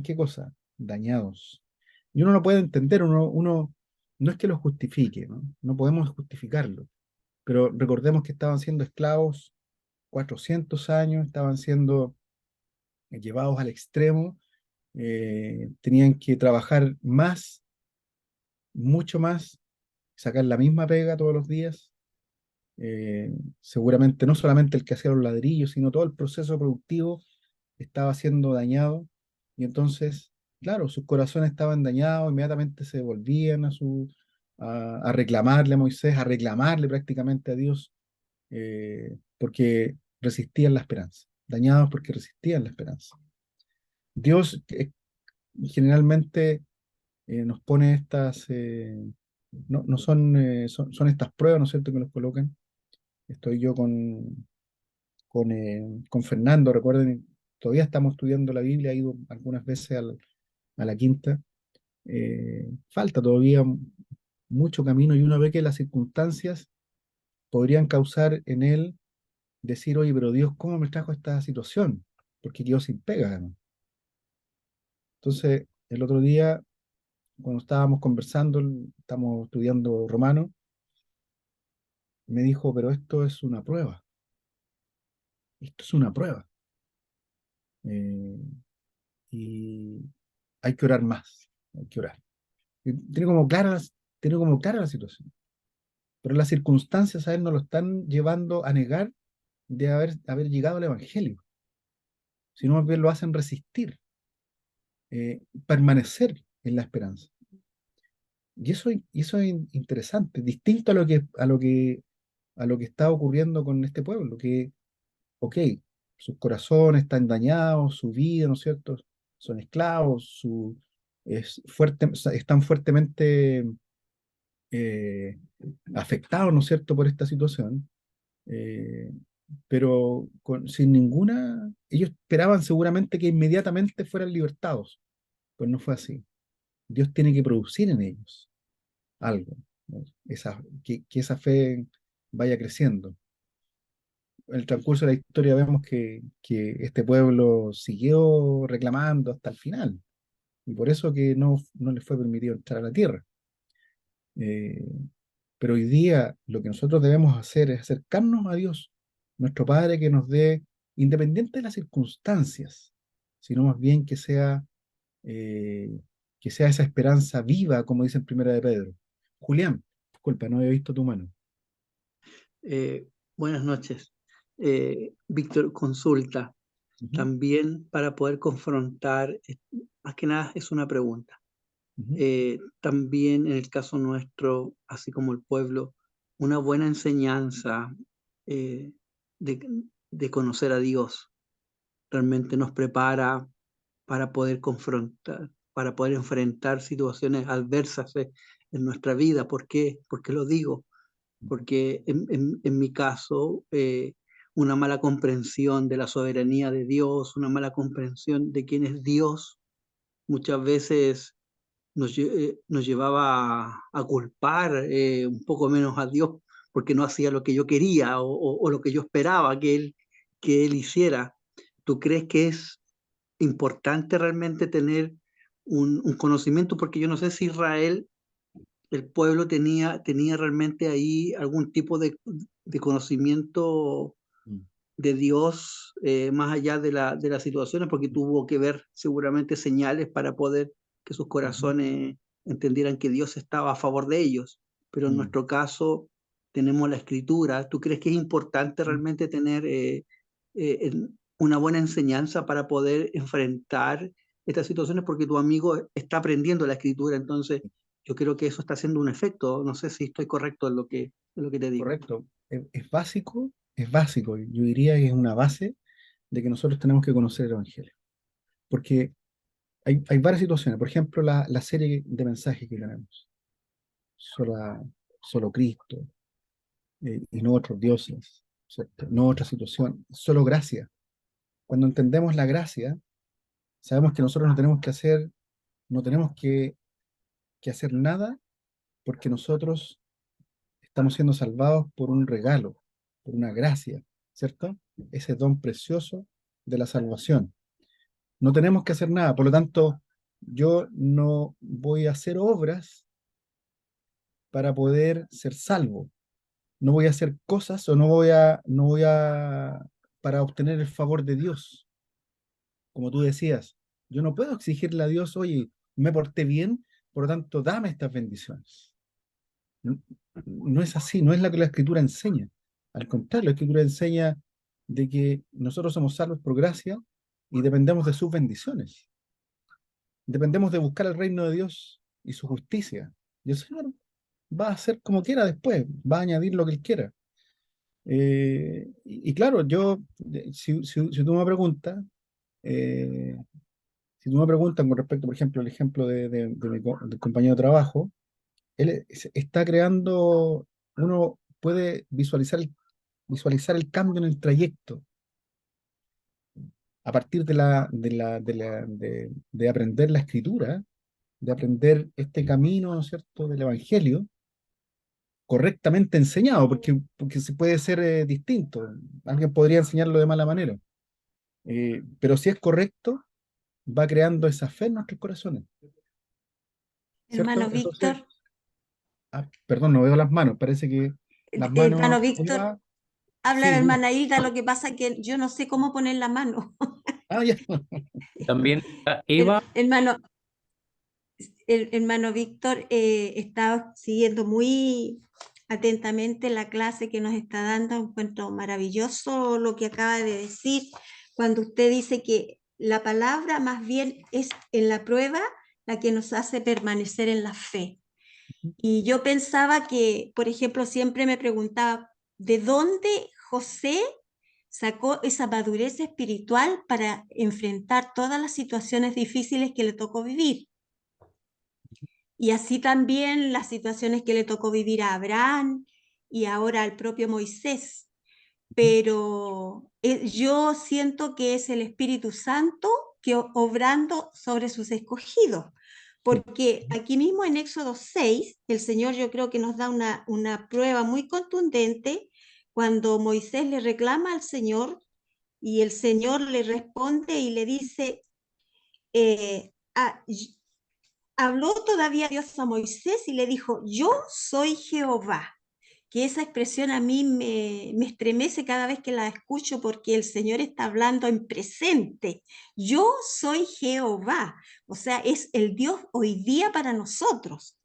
¿qué cosa? Dañados. Y uno no puede entender, uno no es que lo justifique, ¿no? No podemos justificarlo, pero recordemos que estaban siendo esclavos 400 años, estaban siendo llevados al extremo, tenían que trabajar más, mucho más, sacar la misma pega todos los días. Seguramente no solamente el que hacía los ladrillos, sino todo el proceso productivo estaba siendo dañado y entonces, claro, sus corazones estaban dañados, inmediatamente se volvían a reclamarle a Moisés, a reclamarle prácticamente a Dios, porque resistían la esperanza, dañados porque resistían la esperanza. Dios generalmente nos pone no son, son estas pruebas, ¿no es cierto?, que nos colocan. Estoy yo con Fernando, recuerden, todavía estamos estudiando la Biblia, he ido algunas veces a la quinta. Falta todavía mucho camino y uno ve que las circunstancias podrían causar en él decir, oye, pero Dios, ¿cómo me trajo esta situación? Porque quedó sin pega, además. Entonces, el otro día, cuando estábamos conversando, estamos estudiando Romano, me dijo, pero esto es una prueba, esto es una prueba. Eh, y hay que orar más, hay que orar. Y tiene como clara la situación, pero las circunstancias a él no lo están llevando a negar de haber llegado al Evangelio, sino más bien lo hacen resistir, permanecer en la esperanza. Y eso es interesante, distinto a lo que está ocurriendo con este pueblo, que, ok, sus corazones están dañados, su vida, ¿no es cierto? Son esclavos, están fuertemente eh, afectados, ¿no es cierto?, por esta situación, eh, pero sin ninguna, ellos esperaban seguramente que inmediatamente fueran libertados, pues no fue así. Dios tiene que producir en ellos algo, ¿no? Que esa fe vaya creciendo. En el transcurso de la historia vemos que este pueblo siguió reclamando hasta el final, y por eso que no les fue permitido entrar a la tierra. Eh, pero hoy día lo que nosotros debemos hacer es acercarnos a Dios, nuestro Padre que nos dé, independiente de las circunstancias, sino más bien eh, que sea esa esperanza viva, como dice en Primera de Pedro. Julián, disculpa, no había visto tu mano. Eh, Buenas noches. Víctor, consulta. Ujú, También para poder confrontar, más que nada es una pregunta. ujú, También en el caso nuestro, así como el pueblo, una buena enseñanza eh, de, de conocer a Dios realmente nos prepara para poder confrontar, para poder enfrentar situaciones adversas en nuestra vida. ¿Por qué? Porque lo digo, porque en mi caso, una mala comprensión de la soberanía de Dios, una mala comprensión de quién es Dios, muchas veces nos llevaba a culpar un poco menos a Dios porque no hacía lo que yo quería o lo que yo esperaba que él hiciera. ¿Tú crees que es importante realmente tener un conocimiento? Porque yo no sé si Israel, el pueblo, tenía realmente ahí algún tipo de conocimiento mm, de Dios, más allá de las situaciones, porque tuvo que ver seguramente señales para poder que sus ujú, corazones entendieran que Dios estaba a favor de ellos. Pero en mm, nuestro caso tenemos la escritura. ¿Tú crees que es importante mm. realmente tener una buena enseñanza para poder enfrentar estas situaciones? Porque tu amigo está aprendiendo la escritura, entonces yo creo que eso está haciendo un efecto. No sé si estoy correcto en lo que te digo. Correcto. Es básico. Yo diría que es una base de que nosotros tenemos que conocer el Evangelio. Porque hay varias situaciones. Por ejemplo, la serie de mensajes que tenemos. Solo, solo Cristo, y no otros dioses, ¿cierto? No otra situación, solo gracia. Cuando entendemos la gracia, sabemos que nosotros no tenemos que hacer nada porque nosotros estamos siendo salvados por un regalo, por una gracia, ¿cierto? Ese don precioso de la salvación. No tenemos que hacer nada, por lo tanto, yo no voy a hacer obras para poder ser salvo. No voy a hacer cosas o no voy a para obtener el favor de Dios. Como tú decías, yo no puedo exigirle a Dios, oye, me porté bien, por lo tanto, dame estas bendiciones. No, no es así, no es lo que la Escritura enseña. Al contrario, la Escritura enseña de que nosotros somos salvos por gracia y dependemos de sus bendiciones. Dependemos de buscar el reino de Dios y su justicia. Y el Señor va a hacer como quiera después, va a añadir lo que Él quiera. Y claro, si tú me preguntas, eh, si tú me preguntas con respecto, por ejemplo, al ejemplo del compañero de trabajo, él está creando, uno puede visualizar el cambio en el trayecto. a partir de aprender la escritura, de aprender este camino, ¿no es cierto?, del Evangelio, correctamente enseñado, porque se puede ser distinto. Alguien podría enseñarlo de mala manera. Pero si es correcto, va creando esa fe en nuestros corazones, ¿cierto? Hermano Entonces, Víctor, perdón, no veo las manos, parece que las manos, hermano Víctor, Eva, habla sí, la dime. hermana Hilda, lo que pasa que yo no sé cómo poner la mano. Ah, ya. También Eva, Hermano, el hermano Víctor está siguiendo muy atentamente la clase que nos está dando. Encuentro maravilloso lo que acaba de decir cuando usted dice que la palabra más bien es en la prueba la que nos hace permanecer en la fe. Y yo pensaba que, por ejemplo, siempre me preguntaba, ¿de dónde José sacó esa madurez espiritual para enfrentar todas las situaciones difíciles que le tocó vivir? Y así también las situaciones que le tocó vivir a Abraham y ahora al propio Moisés. Pero yo siento que es el Espíritu Santo que obrando sobre sus escogidos. Porque aquí mismo en Éxodo 6, el Señor yo creo que nos da una prueba muy contundente cuando Moisés le reclama al Señor y el Señor le responde y le dice, habló todavía Dios a Moisés y le dijo, yo soy Jehová. Que esa expresión a mí me estremece cada vez que la escucho porque el Señor está hablando en presente. Yo soy Jehová. O sea, es el Dios hoy día para nosotros.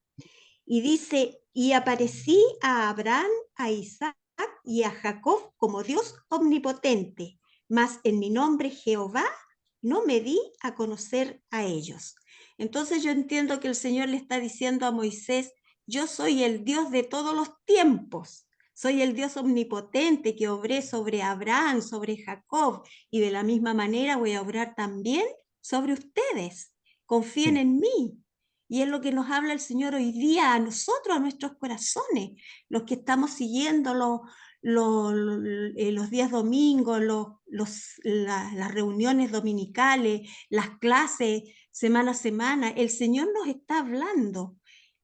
Y dice, y aparecí a Abraham, a Isaac y a Jacob como Dios omnipotente, mas en mi nombre Jehová no me di a conocer a ellos. Entonces yo entiendo que el Señor le está diciendo a Moisés, yo soy el Dios de todos los tiempos, soy el Dios omnipotente que obré sobre Abraham, sobre Jacob, y de la misma manera voy a obrar también sobre ustedes. Confíen Sí. en mí. Y es lo que nos habla el Señor hoy día a nosotros, a nuestros corazones, los que estamos siguiendo los días domingos, las reuniones dominicales, las clases semana a semana. El Señor nos está hablando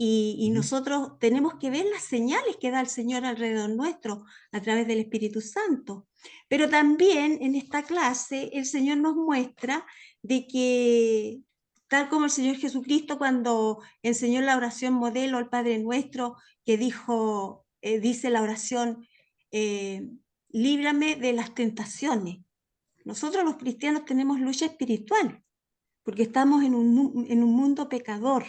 y nosotros tenemos que ver las señales que da el Señor alrededor nuestro a través del Espíritu Santo. Pero también en esta clase el Señor nos muestra de que tal como el Señor Jesucristo cuando enseñó la oración modelo al Padre Nuestro, que dijo, dice la oración, líbrame de las tentaciones. Nosotros los cristianos tenemos lucha espiritual, porque estamos en un mundo pecador.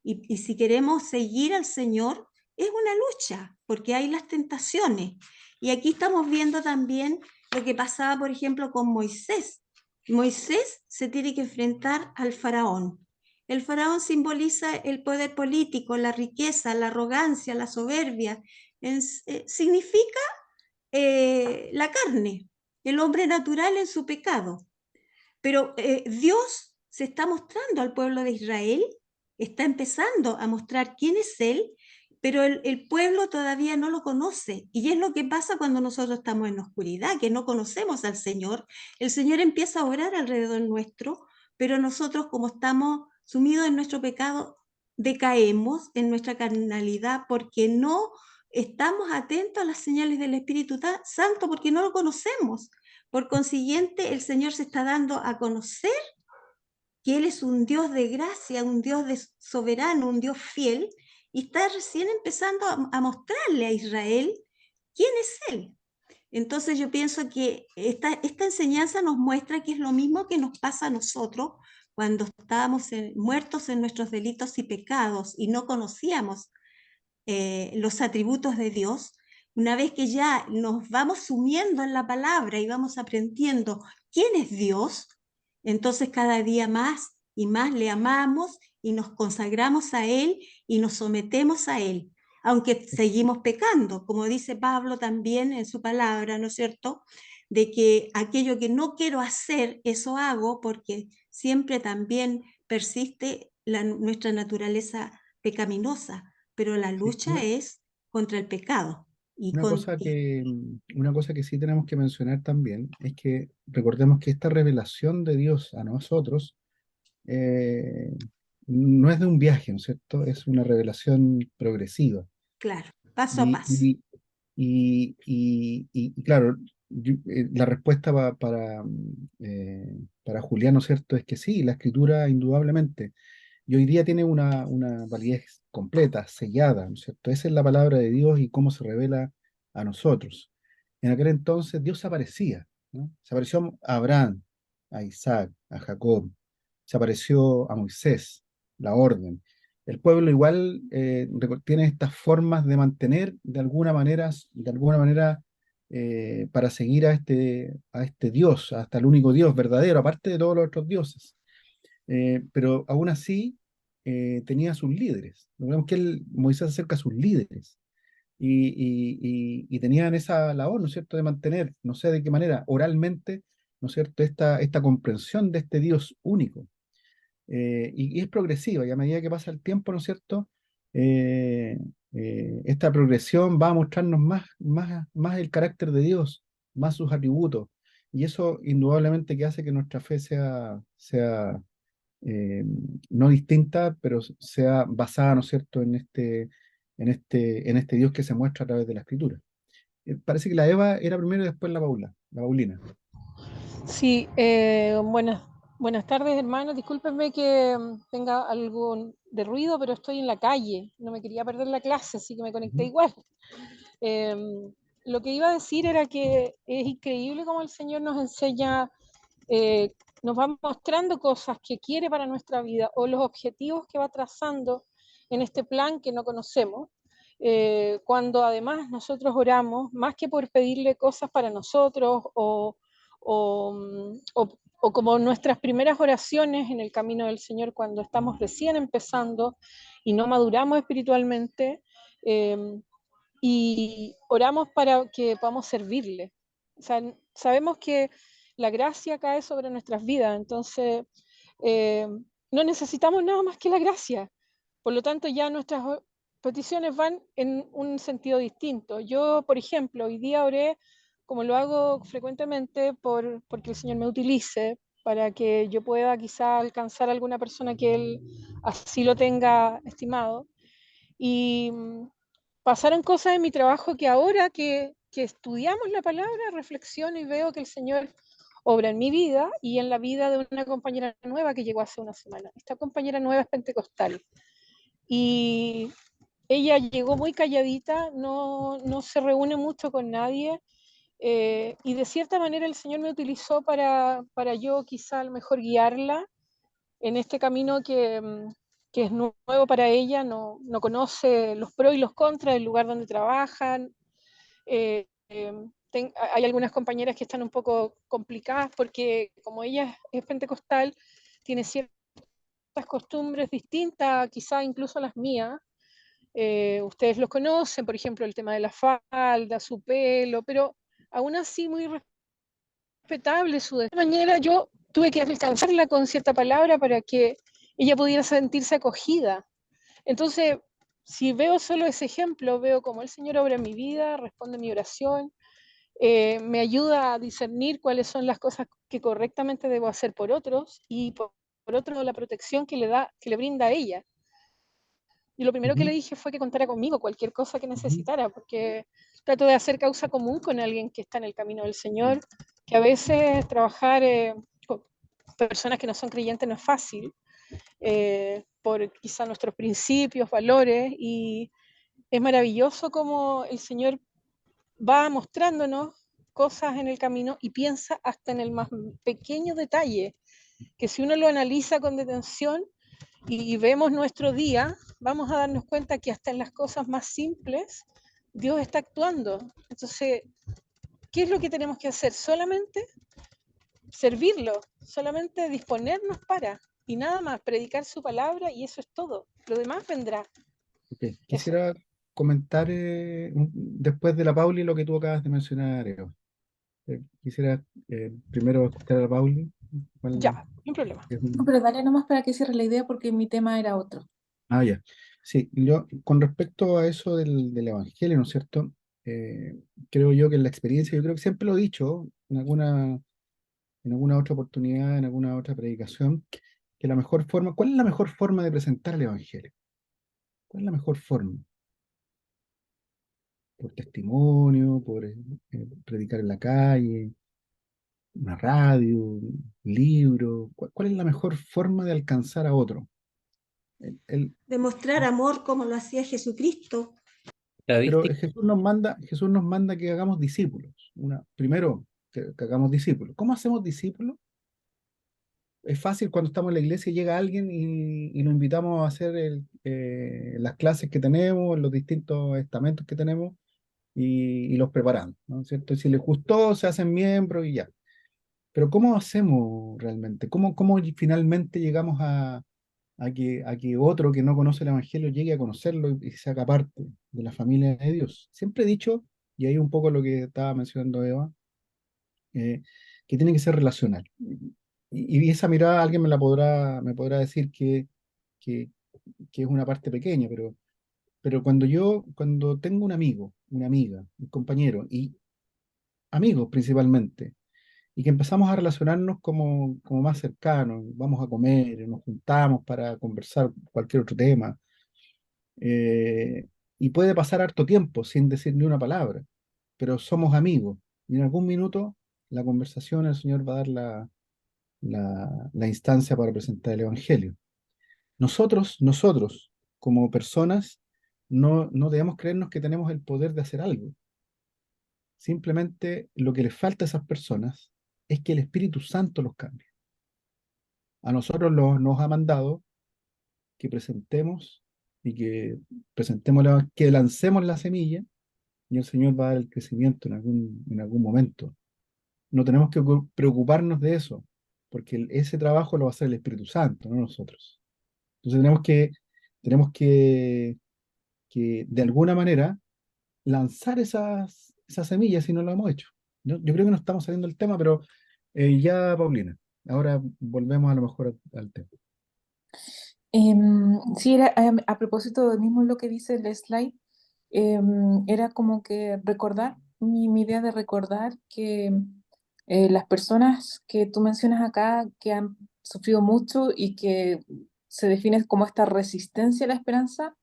Y si queremos seguir al Señor, es una lucha, porque hay las tentaciones. Y aquí estamos viendo también lo que pasaba, por ejemplo, con Moisés. Moisés se tiene que enfrentar al faraón. El faraón simboliza el poder político, la riqueza, la arrogancia, la soberbia. Significa la carne, el hombre natural en su pecado. Pero Dios se está mostrando al pueblo de Israel, está empezando a mostrar quién es Él, pero el pueblo todavía no lo conoce. Y es lo que pasa cuando nosotros estamos en la oscuridad, que no conocemos al Señor. El Señor empieza a orar alrededor nuestro, pero nosotros como estamos sumidos en nuestro pecado, decaemos en nuestra carnalidad porque no estamos atentos a las señales del Espíritu Santo, porque no lo conocemos. Por consiguiente, el Señor se está dando a conocer que Él es un Dios de gracia, un Dios soberano, un Dios fiel, y está recién empezando a mostrarle a Israel quién es Él. Entonces yo pienso que esta enseñanza nos muestra que es lo mismo que nos pasa a nosotros cuando estábamos muertos en nuestros delitos y pecados y no conocíamos los atributos de Dios. Una vez que ya nos vamos sumiendo en la palabra y vamos aprendiendo quién es Dios, entonces cada día más y más le amamos y nos consagramos a Él y nos sometemos a Él, aunque seguimos pecando, como dice Pablo también en su palabra, ¿no es cierto? De que aquello que no quiero hacer, eso hago, porque siempre también persiste nuestra naturaleza pecaminosa, pero la Sí, lucha es contra el pecado. Y Una con, cosa una cosa que sí tenemos que mencionar también es que recordemos que esta revelación de Dios a nosotros eh, no es de un viaje, ¿no es cierto? Es una revelación progresiva. claro, paso a Y, paso. y, y claro, la respuesta para Julián, ¿no es cierto? Es que sí, la escritura indudablemente, y hoy día tiene una validez completa, sellada, ¿no es cierto? Esa es la palabra de Dios y cómo se revela a nosotros. En aquel entonces Dios se aparecía, ¿no? Se apareció a Abraham, a Isaac, a Jacob, se apareció a Moisés, la orden. El pueblo igual tiene estas formas de mantener de alguna manera para seguir a este Dios, hasta el único Dios verdadero, aparte de todos los otros dioses. Pero aún así tenía sus líderes. Vemos que Moisés acerca a sus líderes y tenían esa labor, ¿no es cierto?, de mantener, no sé de qué manera, oralmente, ¿no es cierto?, esta comprensión de este Dios único. Y es progresiva, y a medida que pasa el tiempo, ¿no es cierto?, Eh, esta progresión va a mostrarnos más el carácter de Dios, más sus atributos, y eso indudablemente que hace que nuestra fe sea eh, no distinta, pero sea basada, ¿no es cierto?, en este Dios que se muestra a través de la Escritura. Parece que la Eva era primero y después la Paulina. Sí, buenas tardes, hermanos. Discúlpenme que tenga algo de ruido, pero estoy en la calle. No me quería perder la clase, así que me conecté Ujú. igual. Lo que iba a decir era que es increíble cómo el Señor nos enseña, eh, nos va mostrando cosas que quiere para nuestra vida o los objetivos que va trazando en este plan que no conocemos. Cuando además nosotros oramos, más que por pedirle cosas para nosotros o como nuestras primeras oraciones en el camino del Señor cuando estamos recién empezando y no maduramos espiritualmente, eh, y oramos para que podamos servirle. O sea, sabemos que la gracia cae sobre nuestras vidas, entonces eh, no necesitamos nada más que la gracia. Por lo tanto, ya nuestras peticiones van en un sentido distinto. Yo, por ejemplo, hoy día oré, como lo hago frecuentemente, porque el Señor me utilice para que yo pueda quizá alcanzar a alguna persona que Él así lo tenga estimado. Y pasaron cosas en mi trabajo que ahora que estudiamos la palabra, reflexiono y veo que el Señor obra en mi vida y en la vida de una compañera nueva que llegó hace una semana. Esta compañera nueva es pentecostal y ella llegó muy calladita, no se reúne mucho con nadie, y de cierta manera el Señor me utilizó para yo quizá a lo mejor guiarla en este camino que es nuevo para ella, no conoce los pros y los contras del lugar donde trabajan. Eh, eh, hay algunas compañeras que están un poco complicadas porque como ella es pentecostal, tiene ciertas costumbres distintas, quizá incluso a las mías. Ustedes los conocen, por ejemplo, el tema de la falda, su pelo, pero aún así muy respetable su de manera. Yo tuve que alcanzarla con cierta palabra para que ella pudiera sentirse acogida. Entonces, si veo solo ese ejemplo, veo cómo el Señor obra en mi vida, responde mi oración, me ayuda a discernir cuáles son las cosas que correctamente debo hacer por otros y por otro la protección que le brinda a ella. Y lo primero que Ujú, le dije fue que contara conmigo cualquier cosa que ujú. necesitara, porque trato de hacer causa común con alguien que está en el camino del Señor, que a veces trabajar con personas que no son creyentes no es fácil, por quizá nuestros principios, valores, y es maravilloso como el Señor va mostrándonos cosas en el camino y piensa hasta en el más pequeño detalle, que si uno lo analiza con detención y vemos nuestro día, vamos a darnos cuenta que hasta en las cosas más simples Dios está actuando. Entonces, ¿qué es lo que tenemos que hacer? Solamente servirlo, solamente disponernos para, y nada más, predicar su palabra y eso es todo. Lo demás vendrá. Ok. Eso. Quisiera comentar después de la Pauli lo que tú acabas de mencionar, Eva. Quisiera primero escuchar a la Pauli. Ya, ¿Cuál no problema. es No, pero dale nomás para que cierre la idea porque mi tema era otro. Ah, ya. Sí, yo con respecto a eso del Evangelio, ¿no es cierto? eh, creo yo que en la experiencia, yo creo que siempre lo he dicho en alguna otra oportunidad, en alguna otra predicación, que la mejor forma, ¿cuál es la mejor forma de presentar el Evangelio? ¿Cuál es la mejor forma? ¿Por testimonio, por predicar en la calle, una radio, un libro? ¿Cuál es la mejor forma de alcanzar a otro? El- Demostrar amor como lo hacía Jesucristo. pero Estadística, Jesús nos manda que hagamos discípulos. Primero, que hagamos discípulos. ¿Cómo hacemos discípulos? Es fácil cuando estamos en la iglesia y llega alguien y nos invitamos a hacer las clases que tenemos, los distintos estamentos que tenemos y los preparamos, ¿no es cierto? Y si les gustó, se hacen miembros y ya. Pero ¿cómo hacemos realmente? ¿Cómo finalmente llegamos a que otro que no conoce el Evangelio llegue a conocerlo y se haga parte de la familia de Dios? Siempre he dicho, y ahí un poco lo que estaba mencionando Eva, eh, que tiene que ser relacional. Y esa mirada alguien me podrá decir que, que es una parte pequeña, pero cuando tengo un amigo, una amiga, un compañero, y amigos principalmente, y que empezamos a relacionarnos como más cercanos, vamos a comer, nos juntamos para conversar cualquier otro tema, y puede pasar harto tiempo sin decir ni una palabra, pero somos amigos, y en algún minuto la conversación el Señor va a dar la instancia para presentar el Evangelio. Nosotros, como personas, no debemos creernos que tenemos el poder de hacer algo. Simplemente lo que les falta a esas personas es que el Espíritu Santo los cambie. A nosotros nos ha mandado que presentemos y que lancemos la semilla y el Señor va a dar el crecimiento en algún momento. No tenemos que preocuparnos de eso, porque ese trabajo lo va a hacer el Espíritu Santo, no nosotros. Entonces tenemos que de alguna manera lanzar esas semillas si no lo hemos hecho. Yo creo que no estamos saliendo del tema, pero ya, Paulina, ahora volvemos a lo mejor al tema. Sí, era, a propósito de mismo lo que dice el slide, era como que recordar, mi idea de recordar que las personas que tú mencionas acá, que han sufrido mucho y que se define como esta resistencia a la esperanza,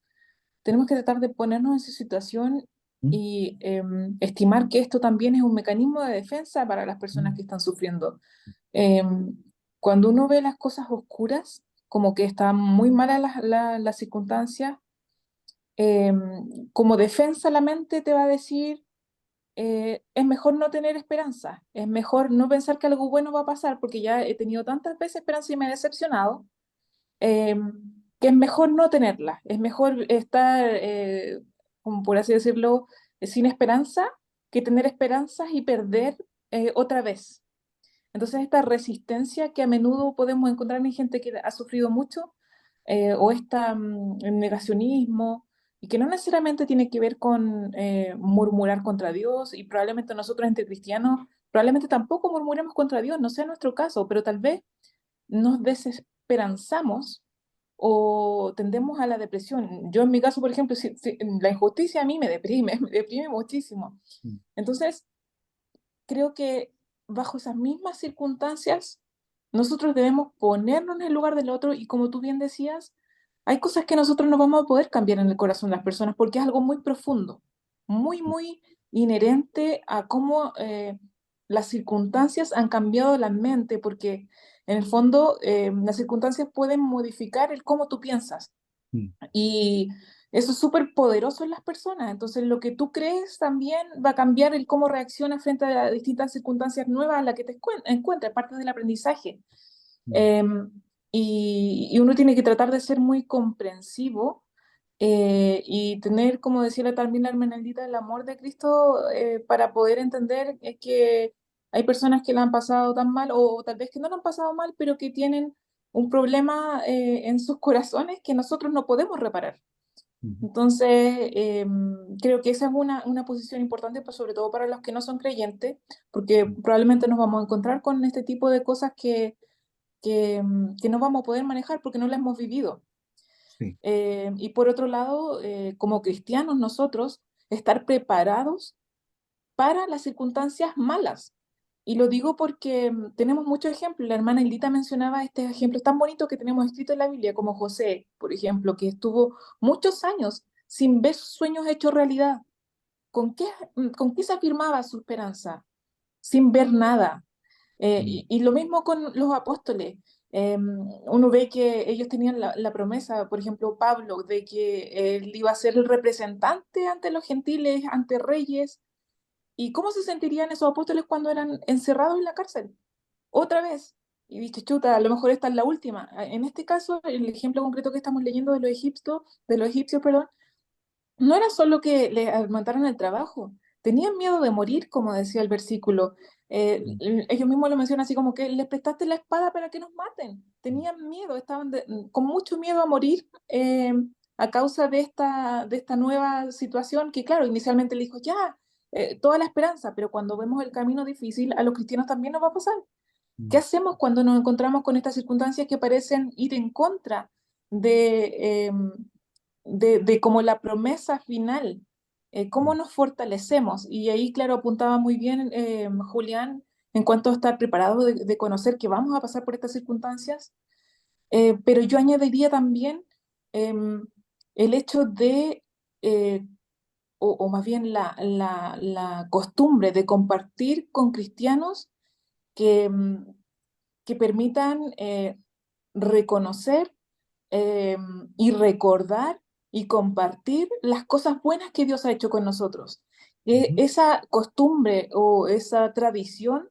tenemos que tratar de ponernos en su situación ¿Mm? y estimar que esto también es un mecanismo de defensa para las personas ¿Mm? que están sufriendo. Em, Cuando uno ve las cosas oscuras, como que están muy malas las circunstancias, como defensa la mente te va a decir, es mejor no tener esperanza, es mejor no pensar que algo bueno va a pasar, porque ya he tenido tantas veces esperanza y me he decepcionado, eh, que es mejor no tenerla, es mejor estar, como por así decirlo, sin esperanza, que tener esperanzas y perder otra vez. Entonces, esta resistencia que a menudo podemos encontrar en gente que ha sufrido mucho, o el negacionismo, y que no necesariamente tiene que ver con murmurar contra Dios, y probablemente nosotros entre cristianos, probablemente tampoco murmuremos contra Dios, no sea nuestro caso, pero tal vez nos desesperanzamos o tendemos a la depresión. Yo en mi caso, por ejemplo, la injusticia a mí me deprime, me deprime muchísimo. ¿Mm? Entonces, creo que bajo esas mismas circunstancias, nosotros debemos ponernos en el lugar del otro y como tú bien decías, hay cosas que nosotros no vamos a poder cambiar en el corazón de las personas porque es algo muy profundo, muy, ¿Mm? muy inherente a cómo las circunstancias han cambiado la mente, porque en el fondo las circunstancias pueden modificar el cómo tú piensas. ¿Mm? Y eso es súper poderoso en las personas. Entonces, lo que tú crees también va a cambiar el cómo reaccionas frente a distintas circunstancias nuevas a las que te encuentras, parte del aprendizaje. ¿Mm? Em, y uno tiene que tratar de ser muy comprensivo y tener, como decía también la hermenaldita, el amor de Cristo para poder entender que hay personas que la han pasado tan mal o tal vez que no lo han pasado mal, pero que tienen un problema en sus corazones que nosotros no podemos reparar. ¿Mm? Entonces, creo que esa es una posición importante, pues, sobre todo para los que no son creyentes, porque ¿Mm? probablemente nos vamos a encontrar con este tipo de cosas que no vamos a poder manejar porque no las hemos vivido. Sí. Y por otro lado, como cristianos nosotros, estar preparados para las circunstancias malas. Y lo digo porque tenemos muchos ejemplos. La hermana Hildita mencionaba estos ejemplos tan bonitos que tenemos escritos en la Biblia, como José, por ejemplo, que estuvo muchos años sin ver sus sueños hechos realidad. ¿Con qué se afirmaba su esperanza? Sin ver nada. Y lo mismo con los apóstoles. Uno ve que ellos tenían la promesa, por ejemplo, Pablo, de que él iba a ser el representante ante los gentiles, ante reyes. ¿Y cómo se sentirían esos apóstoles cuando eran encerrados en la cárcel? Otra vez. Y dije, chuta, a lo mejor esta es la última. En este caso, el ejemplo concreto que estamos leyendo de los egipcios, perdón, no era solo que le mataron el trabajo, tenían miedo de morir, como decía el versículo. Ellos mismos lo mencionan así como que les prestaste la espada para que nos maten. Tenían miedo, estaban con mucho miedo a morir a causa de esta nueva situación que, claro, inicialmente le dijo, ya, toda la esperanza, pero cuando vemos el camino difícil, a los cristianos también nos va a pasar. ¿Qué hacemos cuando nos encontramos con estas circunstancias que parecen ir en contra de, de como la promesa final? ¿Cómo nos fortalecemos? Y ahí, claro, apuntaba muy bien Julián en cuanto a estar preparado de conocer que vamos a pasar por estas circunstancias. Pero yo añadiría también el hecho de, o más bien la costumbre de compartir con cristianos que, que permitan reconocer eh, y recordar y compartir las cosas buenas que Dios ha hecho con nosotros. Esa costumbre o esa tradición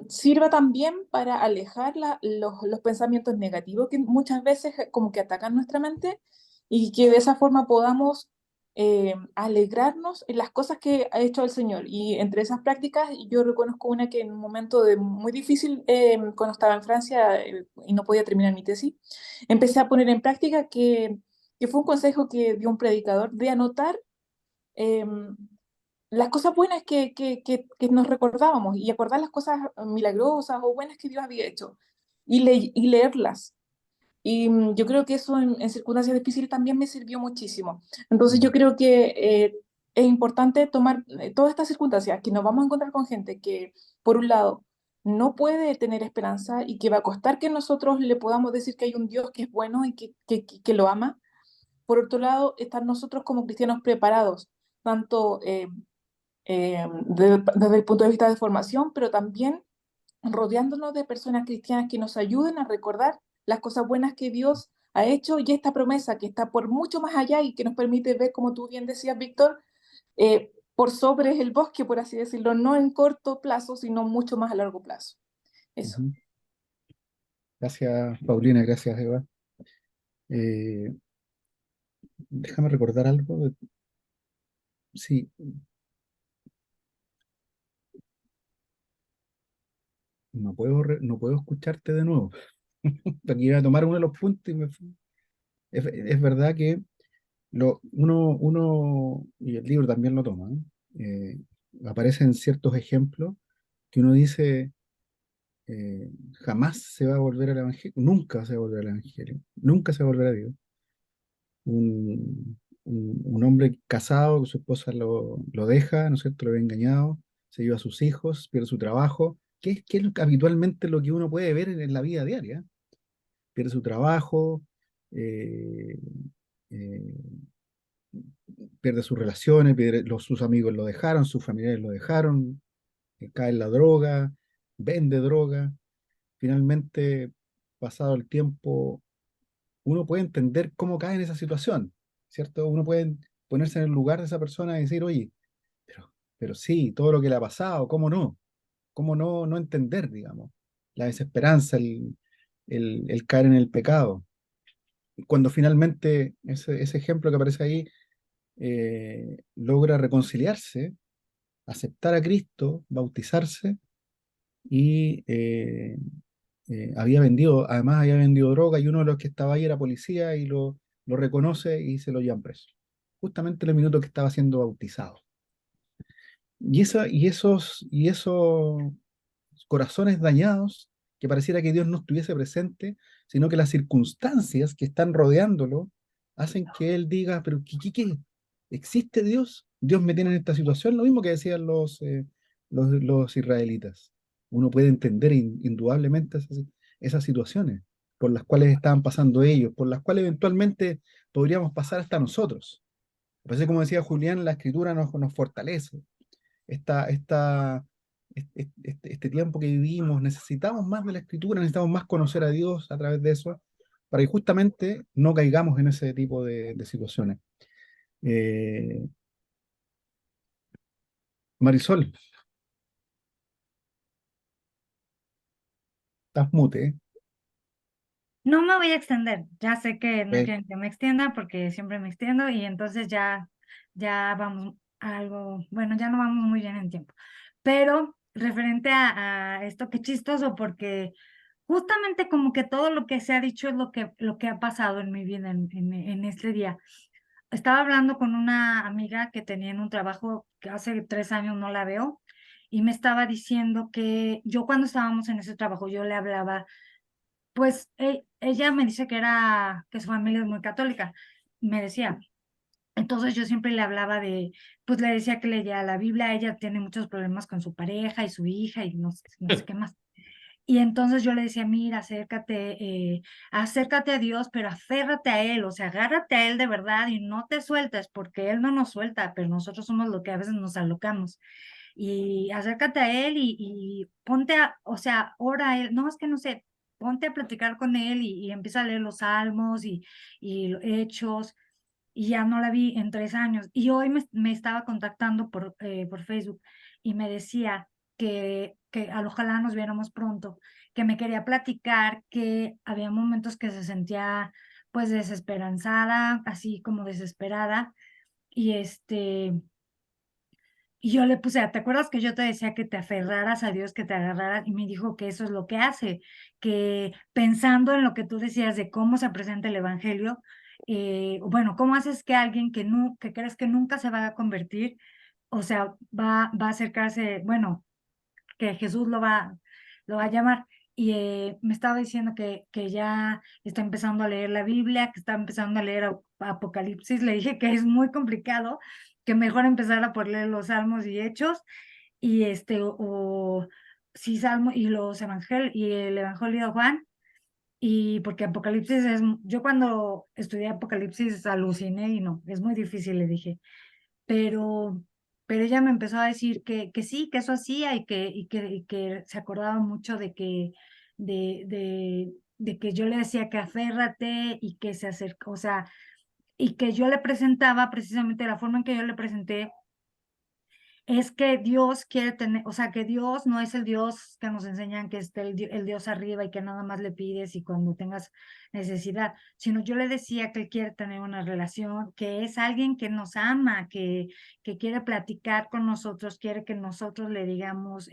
sirva también para alejar los pensamientos negativos que muchas veces como que atacan nuestra mente y que de esa forma podamos alegrarnos en las cosas que ha hecho el Señor. Y entre esas prácticas yo reconozco una que en un momento muy difícil, cuando estaba en Francia y no podía terminar mi tesis, empecé a poner en práctica que fue un consejo que dio un predicador de anotar em, las cosas buenas que nos recordábamos y acordar las cosas milagrosas o buenas que Dios había hecho y leerlas. Y yo creo que eso en circunstancias difíciles también me sirvió muchísimo. Entonces yo creo que es importante tomar todas estas circunstancias, que nos vamos a encontrar con gente que, por un lado, no puede tener esperanza y que va a costar que nosotros le podamos decir que hay un Dios que es bueno y que lo ama. Por otro lado, estar nosotros como cristianos preparados, tanto desde el punto de vista de formación, pero también rodeándonos de personas cristianas que nos ayuden a recordar las cosas buenas que Dios ha hecho y esta promesa que está por mucho más allá y que nos permite ver, como tú bien decías, Víctor, por sobre el bosque, por así decirlo, no en corto plazo, sino mucho más a largo plazo. Eso. Gracias, Paulina, gracias, Eva. Eh, Déjame recordar algo. Sí, no puedo escucharte de nuevo. Aquí iba a tomar uno de los puntos y es verdad que uno, y el libro también lo toma, ¿eh? Aparecen ciertos ejemplos que uno dice, jamás se va a volver al Evangelio, nunca se va a volver al Evangelio, nunca se va a volver a Dios. Un hombre casado, que su esposa lo deja, ¿no es cierto? Lo ve engañado, se lleva a sus hijos, pierde su trabajo, que es habitualmente lo que uno puede ver en la vida diaria. Pierde su trabajo, eh, eh, pierde sus relaciones, sus amigos lo dejaron, sus familiares lo dejaron, cae en la droga, vende droga. Finalmente, pasado el tiempo, uno puede entender cómo cae en esa situación, ¿cierto? Uno puede ponerse en el lugar de esa persona y decir, oye, pero sí, todo lo que le ha pasado, ¿cómo no? ¿Cómo no entender, digamos, la desesperanza, el caer en el pecado? Cuando finalmente ese ejemplo que aparece ahí logra reconciliarse, aceptar a Cristo, bautizarse y además había vendido droga y uno de los que estaba ahí era policía y lo reconoce y se lo llevan preso. Justamente en el minuto que estaba siendo bautizado. Y esos corazones dañados, que pareciera que Dios no estuviese presente, sino que las circunstancias que están rodeándolo hacen que él diga, pero ¿qué? ¿existe Dios? Dios me tiene en esta situación, lo mismo que decían los israelitas. Uno puede entender indudablemente esas situaciones por las cuales estaban pasando ellos, por las cuales eventualmente podríamos pasar hasta nosotros. Parece como decía Julián, la escritura nos fortalece. Esta, esta, este tiempo que vivimos, necesitamos más de la escritura, necesitamos más conocer a Dios a través de eso, para que justamente no caigamos en ese tipo de situaciones. Eh, Marisol, estás mute, ¿eh? No me voy a extender, ya sé que no Eh, quieren que me extienda porque siempre me extiendo y entonces ya vamos a algo, bueno, ya no vamos muy bien en tiempo. Pero referente a esto, qué chistoso porque justamente como que todo lo que se ha dicho es lo que ha pasado en mi vida en este día. Estaba hablando con una amiga que tenía en un trabajo que hace 3 años no la veo y me estaba diciendo que yo cuando estábamos en ese trabajo yo le hablaba, pues ella me dice que su familia es muy católica, me decía. Entonces yo siempre le hablaba pues le decía que leía la Biblia, ella tiene muchos problemas con su pareja y su hija y no sé qué más. Y entonces yo le decía, mira, acércate a Dios, pero aférrate a Él, o sea, agárrate a Él de verdad y no te sueltes, porque Él no nos suelta, pero nosotros somos lo que a veces nos alocamos. Y acércate a Él y ponte o sea, ora a Él, no, es que no sé, ponte a platicar con Él y empieza a leer los salmos y Hechos, y ya no la vi en 3 años. Y hoy me estaba contactando por Facebook y me decía que ojalá nos viéramos pronto, que me quería platicar que había momentos que se sentía pues desesperanzada, así como desesperada, y y yo le puse, ¿te acuerdas que yo te decía que te aferraras a Dios, que te agarraras? Y me dijo que eso es lo que hace, que pensando en lo que tú decías de cómo se presenta el Evangelio, bueno, ¿cómo haces que alguien que crees que nunca se va a convertir, o sea, va a acercarse, bueno, que Jesús lo va a llamar? Y me estaba diciendo que ya está empezando a leer la Biblia, que está empezando a leer Apocalipsis. Le dije que es muy complicado, que mejor empezara por leer los Salmos y Hechos, y sí, Salmo y los Evangelios, y el Evangelio de Juan, y porque Apocalipsis yo cuando estudié Apocalipsis aluciné y no, es muy difícil, le dije, pero, pero ella me empezó a decir que sí, que eso hacía y que se acordaba mucho de que yo le decía que aférrate y que se acercó, o sea, y que yo le presentaba precisamente la forma en que yo le presenté es que Dios quiere tener, o sea, que Dios no es el Dios que nos enseñan que esté el Dios arriba y que nada más le pides y cuando tengas necesidad, sino yo le decía que Él quiere tener una relación, que es alguien que nos ama, que quiere platicar con nosotros, quiere que nosotros le digamos,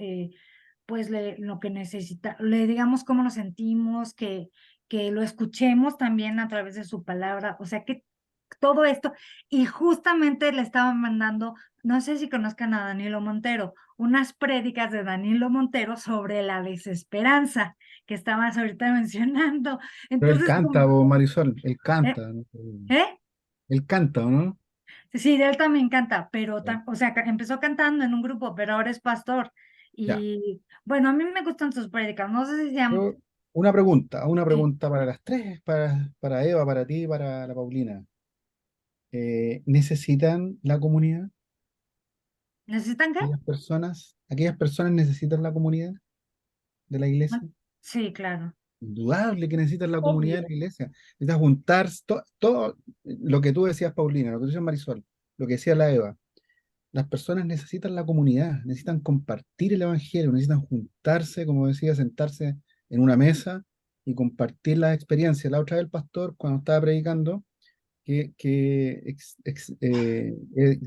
pues, lo que necesita, le digamos cómo nos sentimos, que lo escuchemos también a través de su palabra, o sea, que todo esto, y justamente le estaba mandando, no sé si conozcan a Danilo Montero, unas prédicas de Danilo Montero sobre la desesperanza que estabas ahorita mencionando. pero él Entonces, canta, Marisol, él ¿eh? canta, ¿no? ¿Eh? Él canta, ¿o no? Sí, de él también canta, pero, Ya. o sea, empezó cantando en un grupo, pero ahora es pastor. Ya. Y bueno, a mí me gustan sus prédicas, no sé si se llaman, Yo, una pregunta para las tres, para Eva, para ti y para la Paulina. ¿Necesitan la comunidad? ¿necesitan qué? Aquellas personas necesitan la comunidad de la iglesia. Sí, claro. Indudable que necesitan la comunidad de Obvio. la iglesia. Necesitas juntarse, todo lo que tú decías, Paulina, lo que tú decías, Marisol, lo que decía la Eva. Las personas necesitan la comunidad, necesitan compartir el evangelio, necesitan juntarse, como decía, sentarse en una mesa y compartir las experiencias. La otra vez el pastor, cuando estaba predicando, que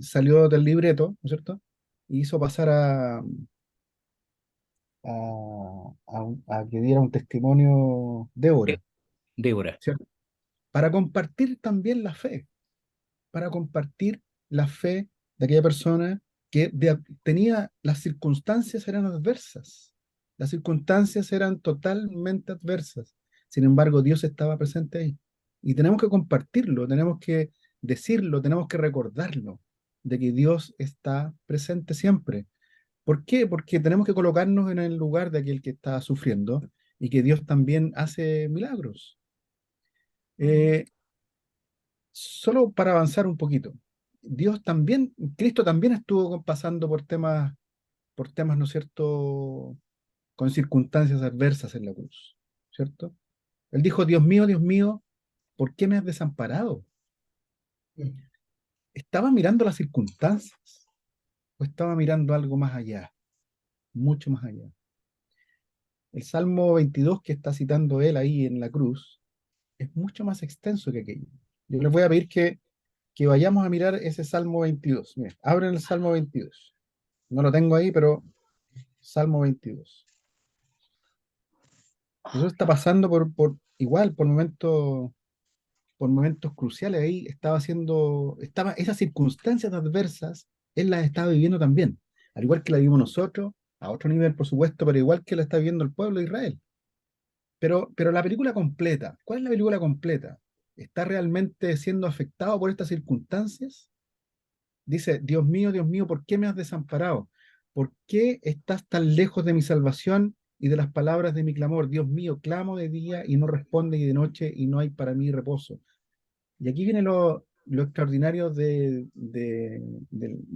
salió del libreto, ¿no es cierto? Y hizo pasar a que diera un testimonio De- Débora, Débora. ¿cierto? Para compartir también la fe, para compartir la fe de aquella persona que tenía, las circunstancias eran adversas, las circunstancias eran totalmente adversas. Sin embargo, Dios estaba presente ahí. Y tenemos que compartirlo, tenemos que decirlo, tenemos que recordarlo, de que Dios está presente siempre. ¿Por qué? Porque tenemos que colocarnos en el lugar de aquel que está sufriendo y que Dios también hace milagros. Eh, Solo para avanzar un poquito, Cristo también estuvo pasando por temas, ¿no es cierto?, con circunstancias adversas en la cruz, ¿cierto? Él dijo, Dios mío, ¿por qué me has desamparado? ¿Estaba mirando las circunstancias o estaba mirando algo más allá, mucho más allá? El Salmo 22 que está citando él ahí en la cruz es mucho más extenso que aquello. Yo les voy a pedir que vayamos a mirar ese Salmo 22. Miren, abren el Salmo 22. No lo tengo ahí, pero Salmo 22. Jesús está pasando igual, por momentos cruciales ahí, esas circunstancias adversas, él las estaba viviendo también, al igual que la vivimos nosotros, a otro nivel, por supuesto, pero igual que la está viviendo el pueblo de Israel. Pero la película completa, ¿cuál es la película completa? ¿Está realmente siendo afectado por estas circunstancias? Dice, Dios mío, ¿por qué me has desamparado? ¿Por qué estás tan lejos de mi salvación y de las palabras de mi clamor? Dios mío, clamo de día y no responde, y de noche y no hay para mí reposo. Y aquí viene lo extraordinario del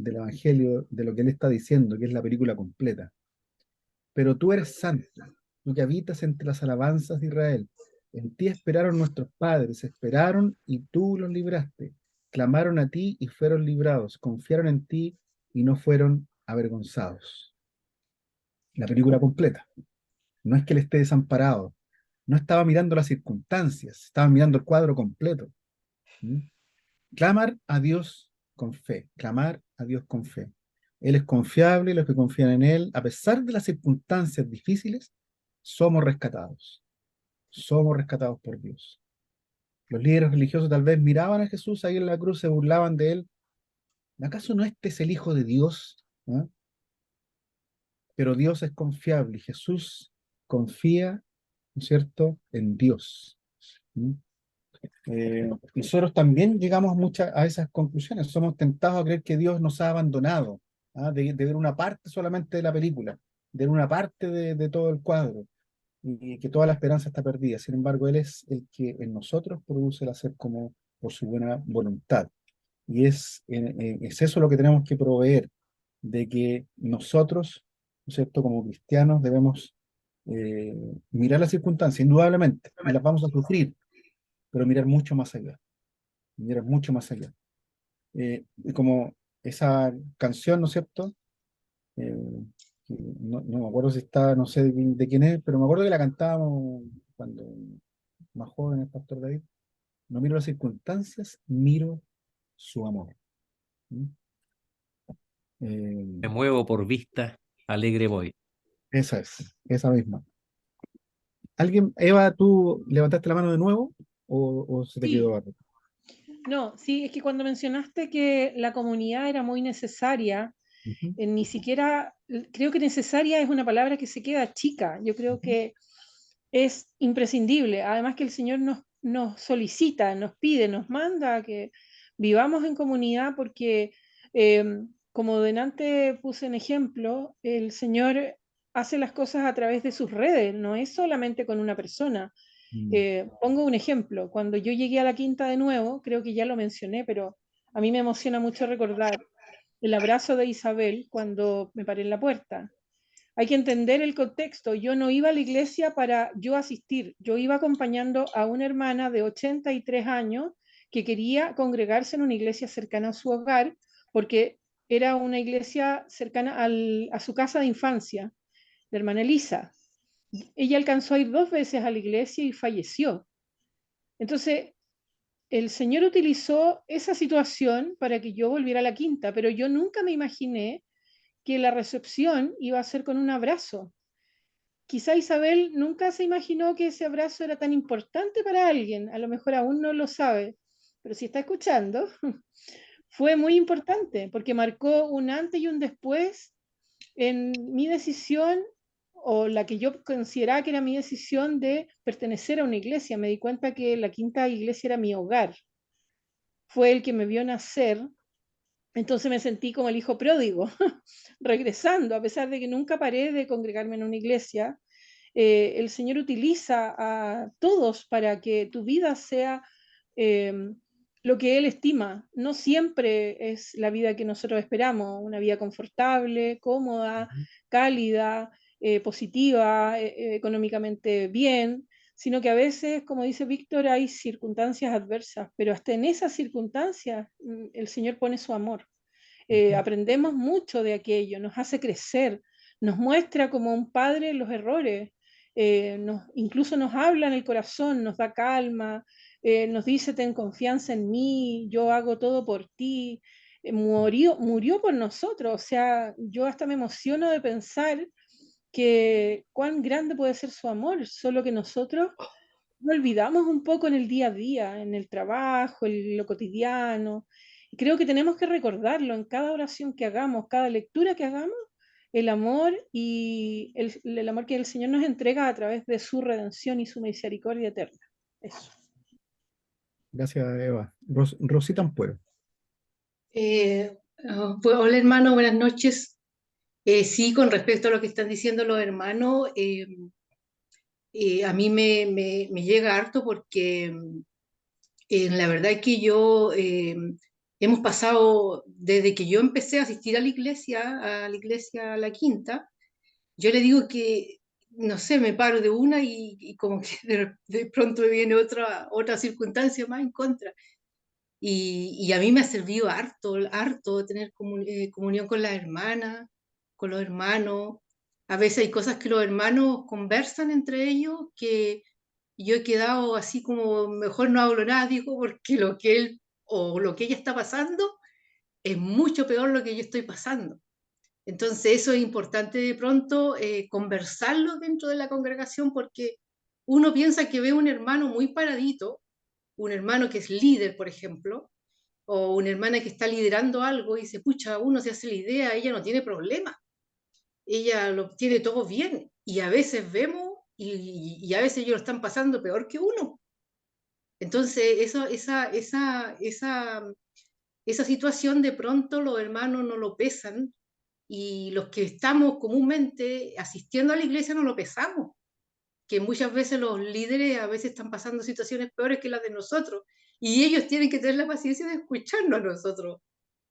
Evangelio, de lo que él está diciendo, que es la película completa. Pero tú eres santo, tú que habitas entre las alabanzas de Israel. En ti esperaron nuestros padres, esperaron y tú los libraste. Clamaron a ti y fueron librados, confiaron en ti y no fueron avergonzados. La película completa. No es que él esté desamparado, no estaba mirando las circunstancias, estaba mirando el cuadro completo. ¿Mm? Clamar a Dios con fe, clamar a Dios con fe. Él es confiable y los que confían en Él, a pesar de las circunstancias difíciles, somos rescatados por Dios. Los líderes religiosos tal vez miraban a Jesús ahí en la cruz, se burlaban de Él. ¿Acaso no este es el Hijo de Dios? ¿Ah? Pero Dios es confiable y Jesús confía, ¿no es cierto?, en Dios. ¿Mm? Nosotros también llegamos a esas conclusiones. Somos tentados a creer que Dios nos ha abandonado, ¿ah? De ver una parte solamente de la película, de ver una parte de todo el cuadro, y que toda la esperanza está perdida. Sin embargo, Él es el que en nosotros produce el hacer como por su buena voluntad. Y es eso lo que tenemos que proveer, de que nosotros, ¿no es cierto?, como cristianos debemos eh, mirar las circunstancias, indudablemente, y las vamos a sufrir, pero mirar mucho más allá, mirar mucho más allá. Y como esa canción, ¿no es cierto? Eh, que no me acuerdo si está, no sé de quién es, pero me acuerdo que la cantábamos cuando más joven el pastor David. No miro las circunstancias, miro su amor. ¿Mm? Me Eh, muevo por vista, alegre voy. esa misma. ¿Alguien, Eva, tú levantaste la mano de nuevo o se te quedó Sí, algo? no, sí, es que cuando mencionaste que la comunidad era muy necesaria, Ujú, ni siquiera, creo que necesaria es una palabra que se queda chica. Yo creo ujú, que es imprescindible. Además que el Señor nos solicita, nos pide, nos manda a que vivamos en comunidad porque, eh, como delante puse en ejemplo, el Señor hace las cosas a través de sus redes, no es solamente con una persona. mm, Pongo un ejemplo, cuando yo llegué a la quinta de nuevo, creo que ya lo mencioné, pero a mí me emociona mucho recordar el abrazo de Isabel cuando me paré en la puerta. Hay que entender el contexto. Yo no iba a la iglesia para yo asistir, yo iba acompañando a una hermana de 83 años que quería congregarse en una iglesia cercana a su hogar porque era una iglesia cercana a su casa de infancia, la hermana Elisa. Ella alcanzó a ir 2 veces a la iglesia y falleció. Entonces, el Señor utilizó esa situación para que yo volviera a la quinta, pero yo nunca me imaginé que la recepción iba a ser con un abrazo. Quizá Isabel nunca se imaginó que ese abrazo era tan importante para alguien, a lo mejor aún no lo sabe, pero si está escuchando, fue muy importante porque marcó un antes y un después en mi decisión o la que yo consideraba que era mi decisión de pertenecer a una iglesia. Me di cuenta que la quinta iglesia era mi hogar. fue el que me vio nacer. Entonces me sentí como el hijo pródigo, regresando, a pesar de que nunca paré de congregarme en una iglesia. El Señor utiliza a todos para que tu vida sea lo que Él estima. No siempre es la vida que nosotros esperamos, una vida confortable, cómoda, cálida, positiva, económicamente bien, sino que a veces, como dice Víctor, hay circunstancias adversas, pero hasta en esas circunstancias el Señor pone su amor. Aprendemos mucho de aquello, nos hace crecer, nos muestra como un padre los errores, incluso nos habla en el corazón, nos da calma, nos dice ten confianza en mí, yo hago todo por ti, murió por nosotros, o sea, yo hasta me emociono de pensar que cuán grande puede ser su amor, solo que nosotros lo olvidamos un poco en el día a día, en el trabajo, en lo cotidiano. Y creo que tenemos que recordarlo en cada oración que hagamos, cada lectura que hagamos, el amor y el amor que el Señor nos entrega a través de su redención y su misericordia eterna. Eso. Gracias, Eva. Rosita Ampuero. Pues, hola hermano, buenas noches. Sí, con respecto a lo que están diciendo los hermanos, a mí me llega harto porque la verdad es que hemos pasado, desde que yo empecé a asistir a la iglesia La Quinta, yo le digo que, no sé, me paro de una y como que de pronto me viene otra circunstancia más en contra. Y a mí me ha servido harto tener comunión con las hermanas, con los hermanos. A veces hay cosas que los hermanos conversan entre ellos que yo he quedado así como, mejor no hablo nada, digo, porque lo que él o lo que ella está pasando es mucho peor lo que yo estoy pasando. Entonces eso es importante de pronto conversarlo dentro de la congregación porque uno piensa que ve un hermano muy paradito, un hermano que es líder, por ejemplo, o una hermana que está liderando algo y dice, pucha, uno se hace la idea, ella no tiene problema, ella lo tiene todo bien, y a veces vemos y a veces ellos lo están pasando peor que uno. Entonces, esa situación de pronto los hermanos no lo pesan y los que estamos comúnmente asistiendo a la iglesia no lo pesamos, que muchas veces los líderes a veces están pasando situaciones peores que las de nosotros y ellos tienen que tener la paciencia de escucharnos a nosotros,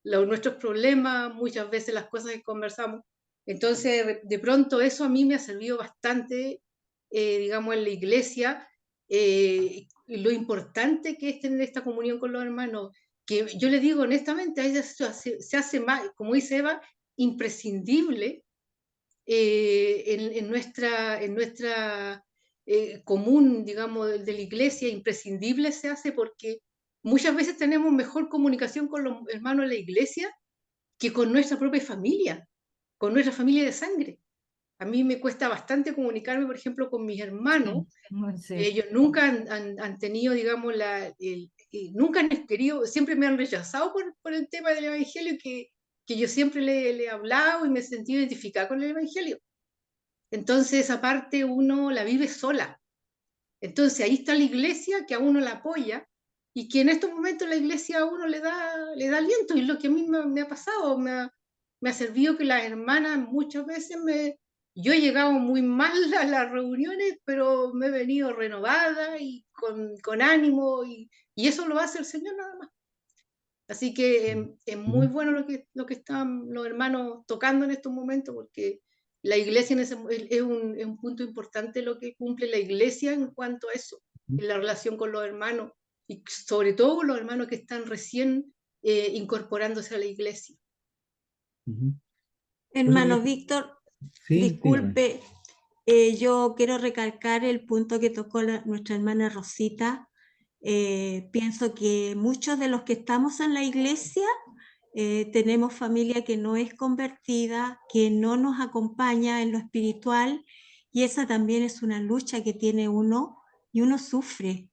nuestros problemas, muchas veces las cosas que conversamos. Entonces, de pronto eso a mí me ha servido bastante, digamos, en la iglesia, lo importante que es tener esta comunión con los hermanos, que yo le digo honestamente, a veces se hace más, como dice Eva, imprescindible en nuestra común, digamos, de la iglesia, imprescindible se hace porque muchas veces tenemos mejor comunicación con los hermanos de la iglesia que con nuestra propia familia, con nuestra familia de sangre. A mí me cuesta bastante comunicarme, por ejemplo, con mis hermanos. Sí. Ellos nunca han tenido, digamos, nunca han querido, siempre me han rechazado por el tema del Evangelio, que yo siempre le he hablado y me he sentido identificada con el Evangelio. Entonces esa parte uno la vive sola. Entonces ahí está la iglesia que a uno la apoya y que en estos momentos la iglesia a uno le da aliento, y es lo que a mí me ha pasado, me ha servido que las hermanas muchas veces yo he llegado muy mal a las reuniones, pero me he venido renovada y con ánimo, y eso lo hace el Señor nada más. Así que es muy bueno lo que están los hermanos tocando en estos momentos, porque la iglesia es un punto importante lo que cumple la iglesia en cuanto a eso, en la relación con los hermanos, y sobre todo con los hermanos que están recién incorporándose a la iglesia. Hermano Víctor, Sí, disculpe, yo quiero recalcar el punto que tocó nuestra hermana Rosita. Pienso que muchos de los que estamos en la iglesia tenemos familia que no es convertida, que no nos acompaña en lo espiritual, y esa también es una lucha que tiene uno, y uno sufre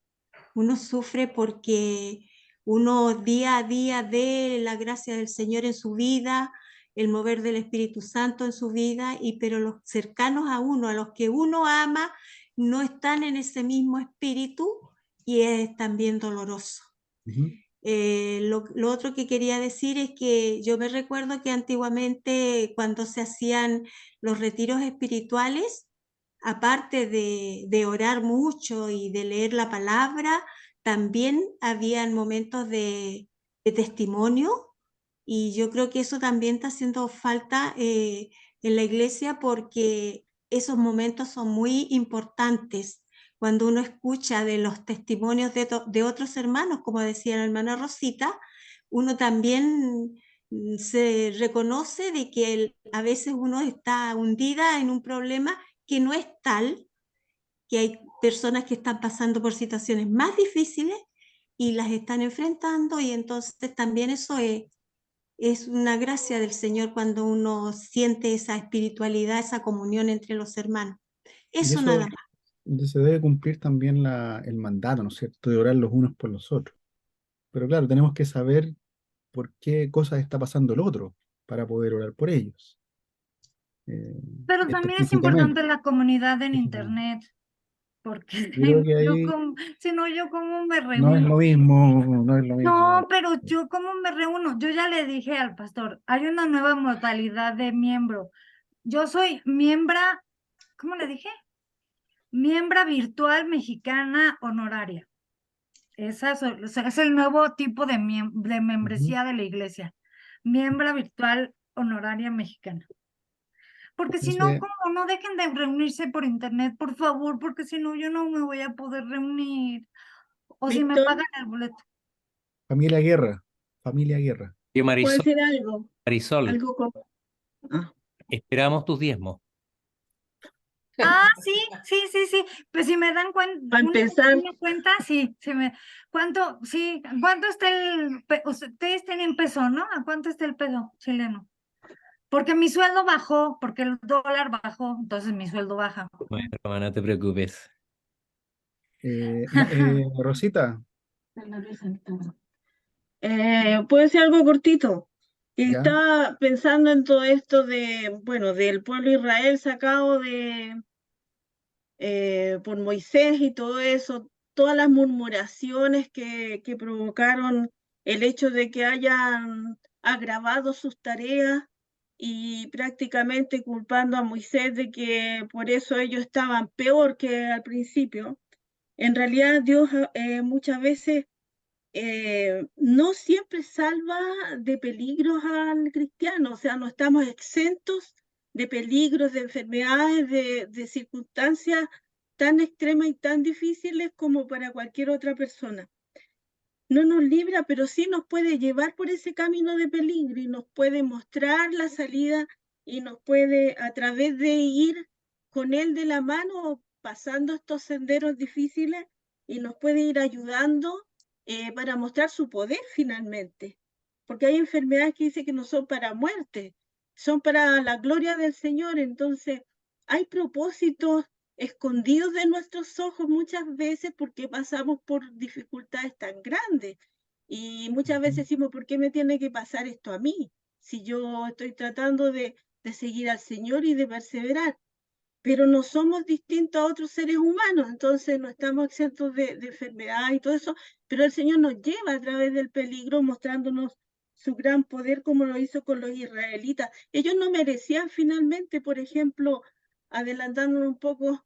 porque uno día a día ve la gracia del Señor en su vida, el mover del Espíritu Santo en su vida, pero los cercanos a uno, a los que uno ama, no están en ese mismo espíritu, y es también doloroso. Lo otro que quería decir es que yo me recuerdo que antiguamente cuando se hacían los retiros espirituales, aparte de orar mucho y de leer la palabra, también habían momentos de testimonio, y yo creo que eso también está haciendo falta en la iglesia, porque esos momentos son muy importantes. Cuando uno escucha de los testimonios de otros hermanos, como decía la hermana Rosita, uno también se reconoce de que a veces uno está hundida en un problema que no es tal, que hay personas que están pasando por situaciones más difíciles y las están enfrentando, y entonces también eso es una gracia del Señor cuando uno siente esa espiritualidad, esa comunión entre los hermanos. Y Eso eso nada más. se debe cumplir también el mandato, ¿no es cierto?, de orar los unos por los otros. Pero claro, tenemos que saber por qué cosas está pasando el otro para poder orar por ellos, eh, Pero también es específicamente. importante la comunidad en internet, porque Yo creo que yo ahí como, si no, yo cómo me no es reúno. lo mismo, no es lo mismo. No, pero yo cómo me reúno. Yo ya le dije al pastor, hay una nueva modalidad de miembro. Yo soy miembra, ¿cómo le dije? Miembra virtual mexicana honoraria. O sea, es el nuevo tipo de, de Ujú. membresía de la iglesia. Miembra virtual honoraria mexicana. Porque si no, Entonces, como no dejen de reunirse por internet, por favor, porque si no, yo no me voy a poder reunir. O si me Víctor, pagan el boleto. familia Guerra, familia Guerra. Yo, ¿puedo Marisol, decir algo? Marisol, Algo ah, esperamos tus diezmos. Ah, sí, sí, sí, sí. Pues si me dan para empezar, una cuenta, sí, ¿cuánto, sí, cuánto está ustedes tienen peso, ¿no? ¿A cuánto está el peso chileno? Porque mi sueldo bajó, porque el dólar bajó, entonces mi sueldo baja. Bueno, Roma, no te preocupes. Rosita, puedo decir algo cortito. Que ya. estaba pensando en todo esto bueno, del pueblo de Israel sacado por Moisés y todo eso, todas las murmuraciones que provocaron el hecho de que hayan agravado sus tareas y prácticamente culpando a Moisés de que por eso ellos estaban peor que al principio. En realidad Dios muchas veces no siempre salva de peligros al cristiano, o sea, no estamos exentos de peligros, de enfermedades, de circunstancias tan extremas y tan difíciles como para cualquier otra persona. No nos libra, pero sí nos puede llevar por ese camino de peligro y nos puede mostrar la salida y nos puede, a través de ir con él de la mano, pasando estos senderos difíciles, y nos puede ir ayudando para mostrar su poder finalmente. Porque hay enfermedades que dicen que no son para muerte, son para la gloria del Señor. Entonces, hay propósitos escondidos de nuestros ojos muchas veces porque pasamos por dificultades tan grandes. Y muchas veces decimos, ¿por qué me tiene que pasar esto a mí? Si yo estoy tratando de seguir al Señor y de perseverar. Pero no somos distintos a otros seres humanos, entonces no estamos exentos de enfermedad y todo eso, pero el Señor nos lleva a través del peligro mostrándonos su gran poder como lo hizo con los israelitas. Ellos no merecían finalmente, por ejemplo, adelantándonos un poco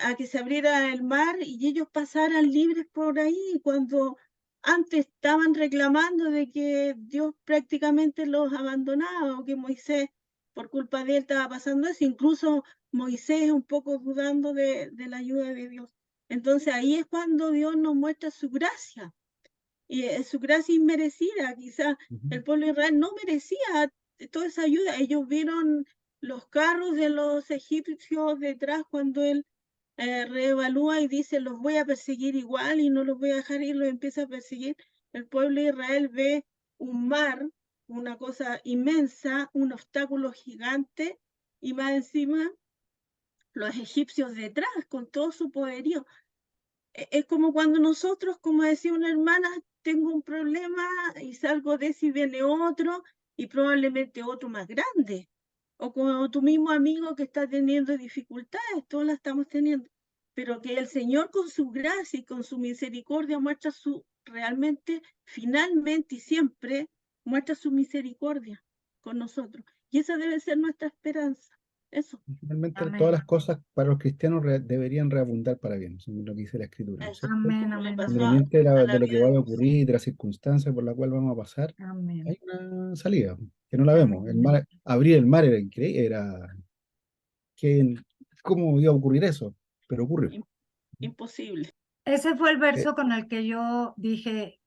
a que se abriera el mar y ellos pasaran libres por ahí, cuando antes estaban reclamando de que Dios prácticamente los abandonaba o que Moisés, por culpa de él, estaba pasando eso. Incluso Moisés un poco dudando de la ayuda de Dios. Entonces ahí es cuando Dios nos muestra su gracia, y su gracia inmerecida. Quizás el pueblo de Israel no merecía toda esa ayuda. Ellos vieron los carros de los egipcios detrás cuando él reevalúa y dice, los voy a perseguir igual y no los voy a dejar ir, los empieza a perseguir. El pueblo de Israel ve un mar, una cosa inmensa, un obstáculo gigante, y más encima los egipcios detrás con todo su poderío. Es como cuando nosotros, como decía una hermana, tengo un problema y salgo de ese y viene otro, y probablemente otro más grande. O como tu mismo amigo que está teniendo dificultades, todos las estamos teniendo. pero que el Señor con su gracia y con su misericordia muestra realmente, finalmente y siempre, muestra su misericordia con nosotros. Y esa debe ser nuestra esperanza. Eso. Finalmente, todas Amén. las cosas para los cristianos deberían reabundar para bien, eso es lo que dice la Escritura, ¿no es Eso. cierto? Amén, Como le amén, pasó amén. Independiente a de la lo que vida vaya a de ocurrir, de las circunstancias por las cuales vamos a pasar, Amén. hay una salida, que no la vemos. El Amén. mar, abrir el mar era increíble, ¿cómo iba a ocurrir eso? Pero ocurrió. imposible. Ese fue el Eh, verso con el que yo dije,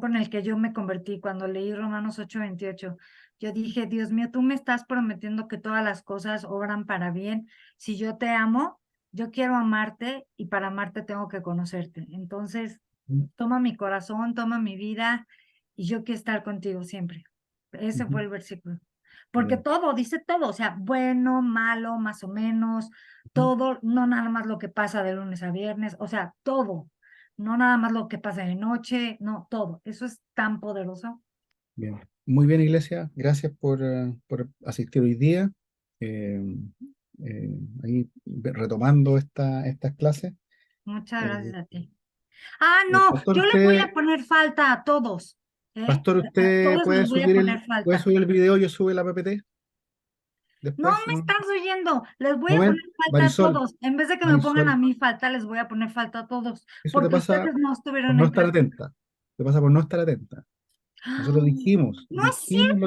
con el que yo me convertí cuando leí Romanos 8:28. Yo dije, Dios mío, tú me estás prometiendo que todas las cosas obran para bien. Si yo te amo, yo quiero amarte y para amarte tengo que conocerte. Entonces, toma mi corazón, toma mi vida y yo quiero estar contigo siempre. Ese fue el versículo. Porque bien. todo, dice todo, o sea, bueno, malo, más o menos, todo, no nada más lo que pasa de lunes a viernes, o sea, todo, no nada más lo que pasa de noche, no, todo. Eso es tan poderoso. Bien. Muy bien, Iglesia. Gracias por asistir hoy día. Eh, ahí retomando estas clases. Muchas Eh, gracias a ti. Ah, no, Pastor, yo les voy a poner falta a todos, ¿eh? A usted todos les voy a poner puede falta. subir el video, yo sube la PPT No después. me estás oyendo, les voy a poner Momento, falta a Marisol, todos. En vez de que me pongan a Marisol, mí falta, les voy a poner falta a todos, eso te porque pasa ustedes no por estuvieron no en estar clase. atenta. Te pasa por no estar atenta. Nosotros No es dijimos cierto.